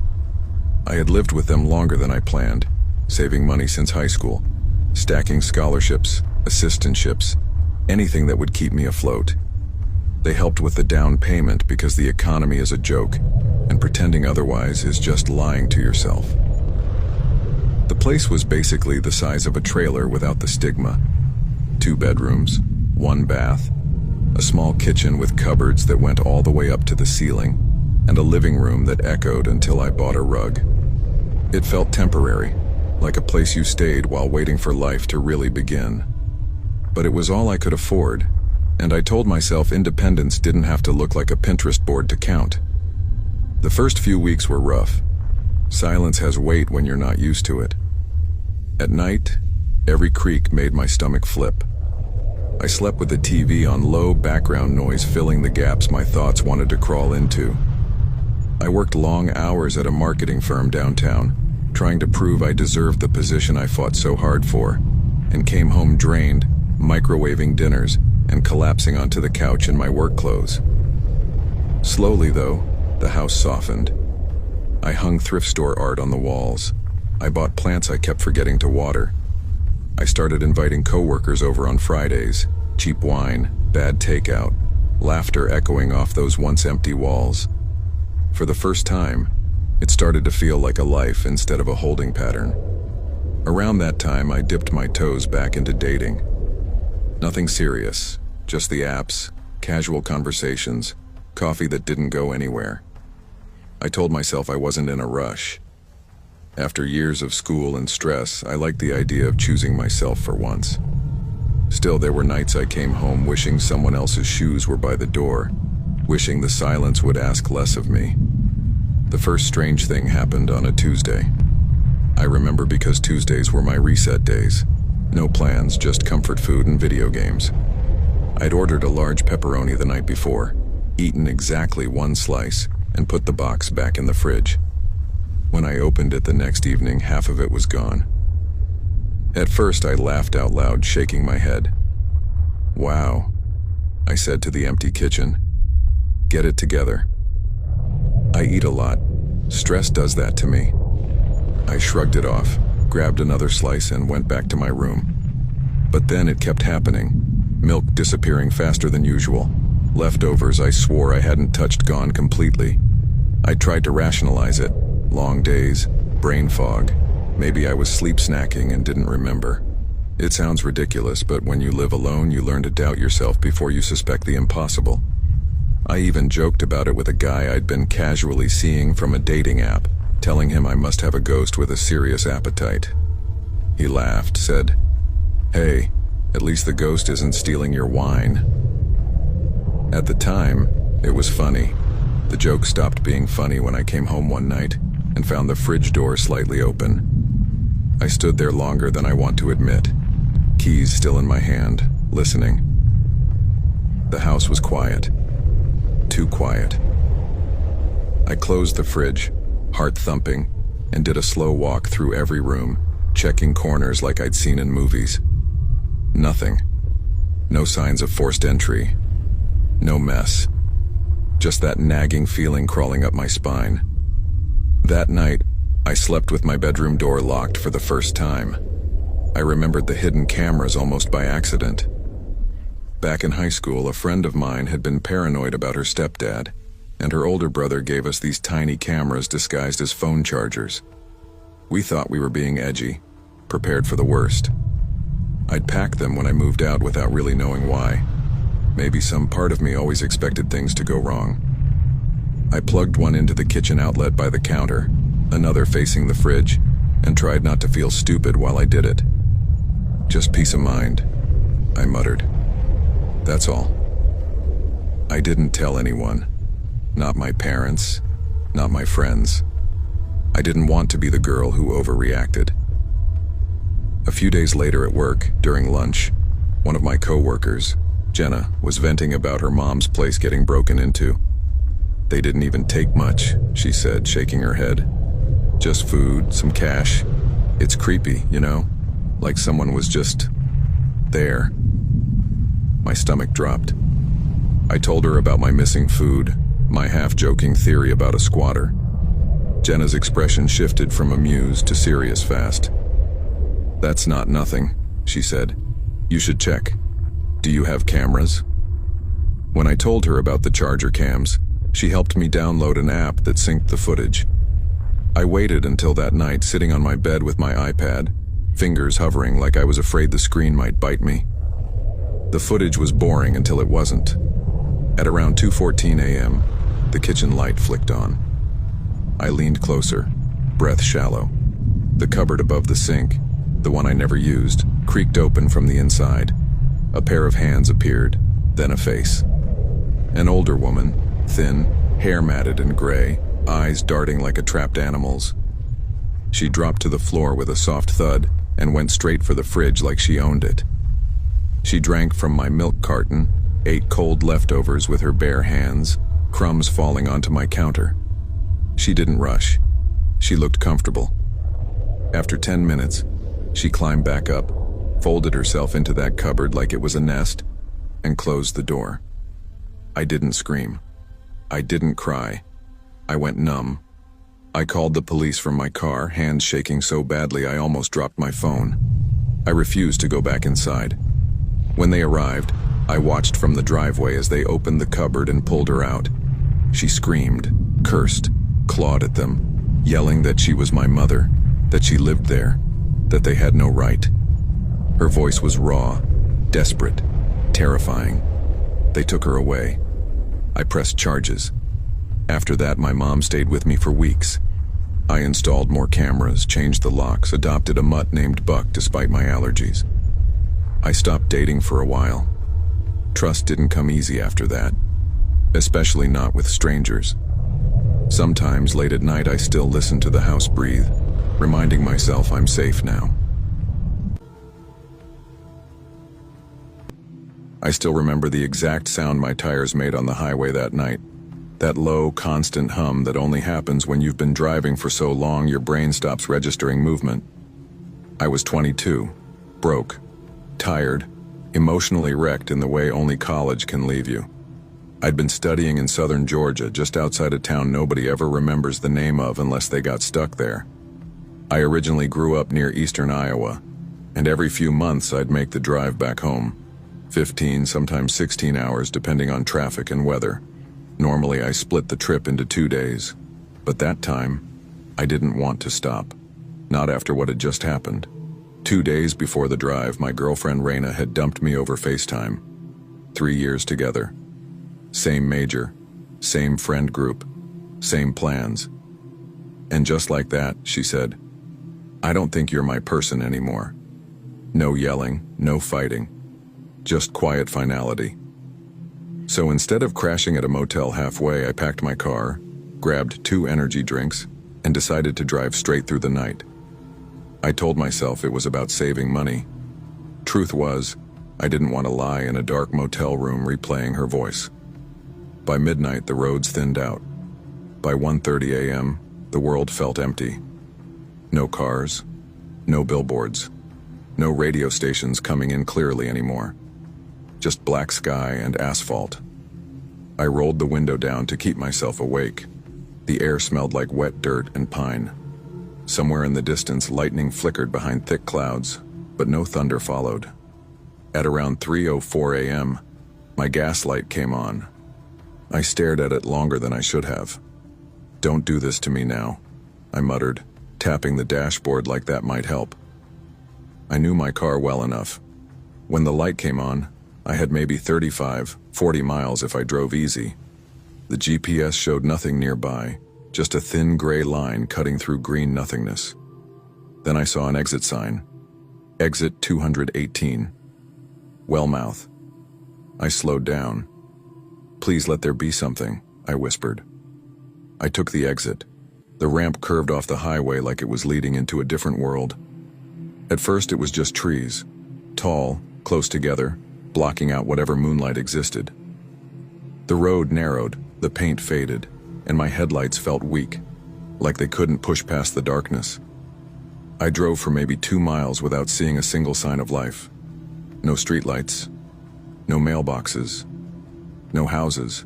I had lived with them longer than I planned, saving money since high school, stacking scholarships, assistantships, anything that would keep me afloat. They helped with the down payment because the economy is a joke, and pretending otherwise is just lying to yourself. The place was basically the size of a trailer without the stigma. 2 bedrooms, 1 bath, a small kitchen with cupboards that went all the way up to the ceiling, and a living room that echoed until I bought a rug. It felt temporary, like a place you stayed while waiting for life to really begin. But it was all I could afford, and I told myself independence didn't have to look like a Pinterest board to count. The first few weeks were rough. Silence has weight when you're not used to it. At night, every creak made my stomach flip. I slept with the TV on low background noise filling the gaps my thoughts wanted to crawl into. I worked long hours at a marketing firm downtown, trying to prove I deserved the position I fought so hard for, and came home drained, microwaving dinners, and collapsing onto the couch in my work clothes. Slowly, though, the house softened. I hung thrift store art on the walls. I bought plants I kept forgetting to water. I started inviting coworkers over on Fridays, cheap wine, bad takeout, laughter echoing off those once empty walls. For the first time, it started to feel like a life instead of a holding pattern. Around that time, I dipped my toes back into dating. Nothing serious, just the apps, casual conversations, coffee that didn't go anywhere. I told myself I wasn't in a rush. After years of school and stress, I liked the idea of choosing myself for once. Still, there were nights I came home wishing someone else's shoes were by the door, wishing the silence would ask less of me. The first strange thing happened on a Tuesday. I remember because Tuesdays were my reset days. No plans, just comfort food and video games. I'd ordered a large pepperoni the night before, eaten exactly one slice, and put the box back in the fridge. When I opened it the next evening, half of it was gone. At first, I laughed out loud, shaking my head. "Wow," I said to the empty kitchen. "Get it together." I eat a lot. Stress does that to me. I shrugged it off, grabbed another slice, and went back to my room. But then it kept happening. Milk disappearing faster than usual. Leftovers I swore I hadn't touched gone completely. I tried to rationalize it. Long days, brain fog. Maybe I was sleep snacking and didn't remember. It sounds ridiculous, but when you live alone, you learn to doubt yourself before you suspect the impossible. I even joked about it with a guy I'd been casually seeing from a dating app, telling him I must have a ghost with a serious appetite. He laughed, said, "Hey, at least the ghost isn't stealing your wine." At the time, it was funny. The joke stopped being funny when I came home one night and found the fridge door slightly open. I stood there longer than I want to admit, keys still in my hand, listening. The house was quiet. Too quiet. I closed the fridge, heart thumping, and did a slow walk through every room, checking corners like I'd seen in movies. Nothing. No signs of forced entry. No mess. Just that nagging feeling crawling up my spine. That night, I slept with my bedroom door locked for the first time. I remembered the hidden cameras almost by accident. Back in high school, a friend of mine had been paranoid about her stepdad, and her older brother gave us these tiny cameras disguised as phone chargers. We thought we were being edgy, prepared for the worst. I'd packed them when I moved out without really knowing why. Maybe some part of me always expected things to go wrong. I plugged one into the kitchen outlet by the counter, another facing the fridge, and tried not to feel stupid while I did it. "Just peace of mind," I muttered. "That's all." I didn't tell anyone. Not my parents, not my friends. I didn't want to be the girl who overreacted. A few days later at work, during lunch, one of my co-workers, Jenna, was venting about her mom's place getting broken into. "They didn't even take much," she said, shaking her head. "Just food, some cash. It's creepy, you know? Like someone was just there." My stomach dropped. I told her about my missing food, my half-joking theory about a squatter. Jenna's expression shifted from amused to serious fast. "That's not nothing," she said. "You should check. Do you have cameras?" When I told her about the charger cams, she helped me download an app that synced the footage. I waited until that night, sitting on my bed with my iPad, fingers hovering like I was afraid the screen might bite me. The footage was boring until it wasn't. At around 2:14 a.m., the kitchen light flicked on. I leaned closer, breath shallow. The cupboard above the sink, the one I never used, creaked open from the inside. A pair of hands appeared, then a face. An older woman, thin, hair matted and gray, eyes darting like a trapped animal's. She dropped to the floor with a soft thud and went straight for the fridge like she owned it. She drank from my milk carton, ate cold leftovers with her bare hands, crumbs falling onto my counter. She didn't rush. She looked comfortable. After 10 minutes, she climbed back up, folded herself into that cupboard like it was a nest, and closed the door. I didn't scream. I didn't cry. I went numb. I called the police from my car, hands shaking so badly I almost dropped my phone. I refused to go back inside. When they arrived, I watched from the driveway as they opened the cupboard and pulled her out. She screamed, cursed, clawed at them, yelling that she was my mother, that she lived there, that they had no right. Her voice was raw, desperate, terrifying. They took her away. I pressed charges. After that, my mom stayed with me for weeks. I installed more cameras, changed the locks, adopted a mutt named Buck despite my allergies. I stopped dating for a while. Trust didn't come easy after that, especially not with strangers. Sometimes late at night I still listened to the house breathe, reminding myself I'm safe now. I still remember the exact sound my tires made on the highway that night. That low, constant hum that only happens when you've been driving for so long your brain stops registering movement. I was 22, broke, tired, emotionally wrecked in the way only college can leave you. I'd been studying in southern Georgia, just outside a town nobody ever remembers the name of unless they got stuck there. I originally grew up near eastern Iowa, and every few months I'd make the drive back home. 15, sometimes 16 hours depending on traffic and weather. Normally I split the trip into 2 days, but that time, I didn't want to stop. Not after what had just happened. 2 days before the drive, my girlfriend Raina had dumped me over FaceTime. 3 years together. Same major, same friend group, same plans. And just like that, she said, "I don't think you're my person anymore." No yelling, no fighting, just quiet finality. So instead of crashing at a motel halfway, I packed my car, grabbed 2 energy drinks, and decided to drive straight through the night. I told myself it was about saving money. Truth was, I didn't want to lie in a dark motel room replaying her voice. By midnight, the roads thinned out. By 1:30 a.m., the world felt empty. No cars, no billboards, no radio stations coming in clearly anymore. Just black sky and asphalt. I rolled the window down to keep myself awake. The air smelled like wet dirt and pine. Somewhere in the distance, lightning flickered behind thick clouds, but no thunder followed. At around 3:04 a.m., my gas light came on. I stared at it longer than I should have. "Don't do this to me now," I muttered, tapping the dashboard like that might help. I knew my car well enough. When the light came on, I had maybe 35, 40 miles if I drove easy. The GPS showed nothing nearby, just a thin gray line cutting through green nothingness. Then I saw an exit sign. Exit 218. Wellmouth. I slowed down. "Please let there be something," I whispered. I took the exit. The ramp curved off the highway like it was leading into a different world. At first it was just trees, tall, close together, blocking out whatever moonlight existed. The road narrowed, the paint faded, and my headlights felt weak, like they couldn't push past the darkness. I drove for maybe 2 miles without seeing a single sign of life. No streetlights, no mailboxes, no houses.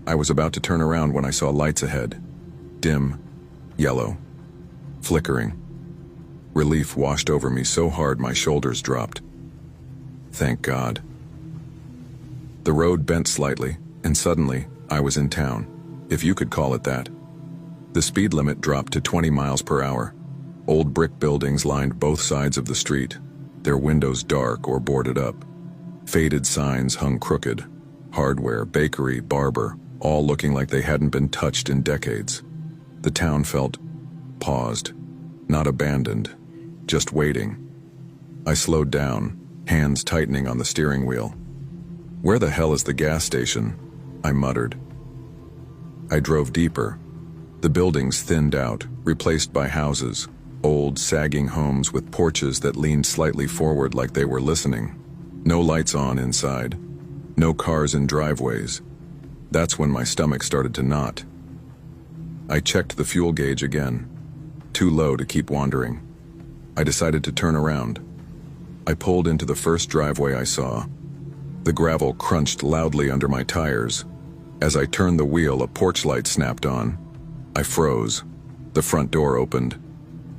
I was about to turn around when I saw lights ahead. Dim, yellow, flickering. Relief washed over me so hard my shoulders dropped. Thank God. The road bent slightly, and suddenly, I was in town, if you could call it that. The speed limit dropped to 20 miles per hour. Old brick buildings lined both sides of the street, their windows dark or boarded up. Faded signs hung crooked. Hardware, bakery, barber, all looking like they hadn't been touched in decades. The town felt paused, not abandoned, just waiting. I slowed down, hands tightening on the steering wheel. "Where the hell is the gas station?" I muttered. I drove deeper. The buildings thinned out, replaced by houses, old, sagging homes with porches that leaned slightly forward like they were listening. No lights on inside. No cars in driveways. That's when my stomach started to knot. I checked the fuel gauge again. Too low to keep wandering. I decided to turn around. I pulled into the first driveway I saw. The gravel crunched loudly under my tires. As I turned the wheel, a porch light snapped on. I froze. The front door opened.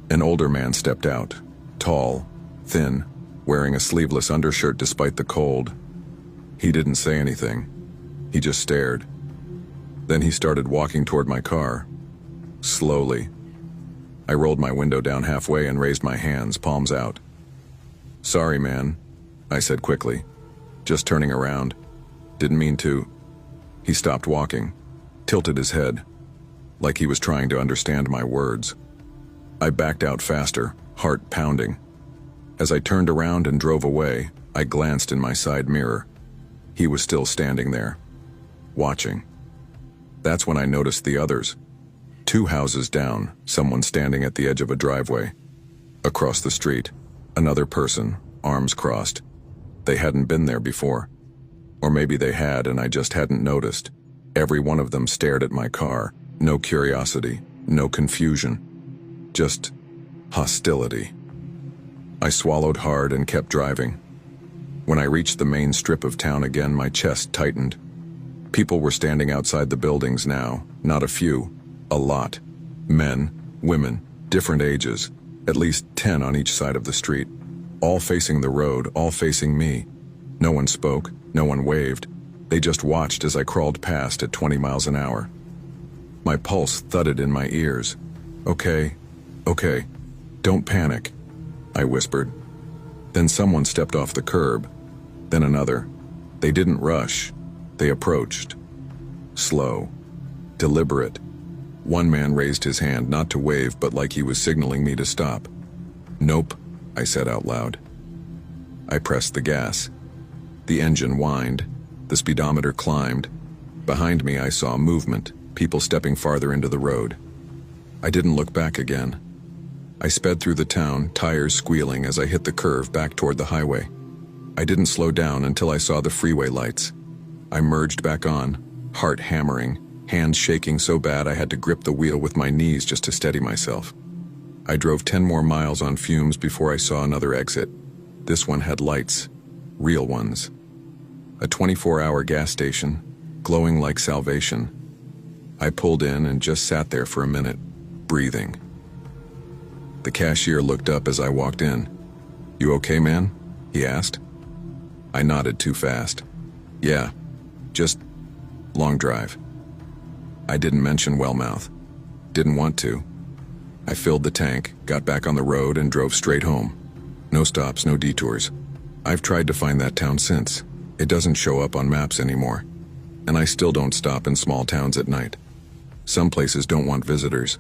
An older man stepped out, tall, thin, wearing a sleeveless undershirt despite the cold. He didn't say anything. He just stared. Then he started walking toward my car. Slowly. I rolled my window down halfway and raised my hands, palms out. "Sorry, man," I said quickly, just turning around. Didn't mean to. He stopped walking, tilted his head, like he was trying to understand my words. I backed out faster, heart pounding. As I turned around and drove away, I glanced in my side mirror. He was still standing there, watching. That's when I noticed the others. 2 houses down, someone standing at the edge of a driveway. Across the street, another person, arms crossed. They hadn't been there before. Or maybe they had and I just hadn't noticed. Every one of them stared at my car. No curiosity, no confusion. Just hostility. I swallowed hard and kept driving. When I reached the main strip of town again, my chest tightened. People were standing outside the buildings now, not a few, a lot. Men, women, different ages, at least 10 on each side of the street. All facing the road, all facing me. No one spoke, no one waved. They just watched as I crawled past at 20 miles an hour. My pulse thudded in my ears. Okay, don't panic, I whispered. Then someone stepped off the curb, then another. They didn't rush, they approached. Slow, deliberate. One man raised his hand, not to wave, but like he was signaling me to stop. Nope, I said out loud. I pressed the gas. The engine whined. The speedometer climbed. Behind me I saw movement, people stepping farther into the road. I didn't look back again. I sped through the town, tires squealing as I hit the curve back toward the highway. I didn't slow down until I saw the freeway lights. I merged back on, heart hammering, hands shaking so bad I had to grip the wheel with my knees just to steady myself. I drove 10 more miles on fumes before I saw another exit. This one had lights, real ones. A 24-hour gas station, glowing like salvation. I pulled in and just sat there for a minute, breathing. The cashier looked up as I walked in. "You okay, man?" he asked. I nodded too fast. "Yeah, just long drive." I didn't mention Wellmouth. Didn't want to. I filled the tank, got back on the road, and drove straight home. No stops, no detours. I've tried to find that town since. It doesn't show up on maps anymore. And I still don't stop in small towns at night. Some places don't want visitors.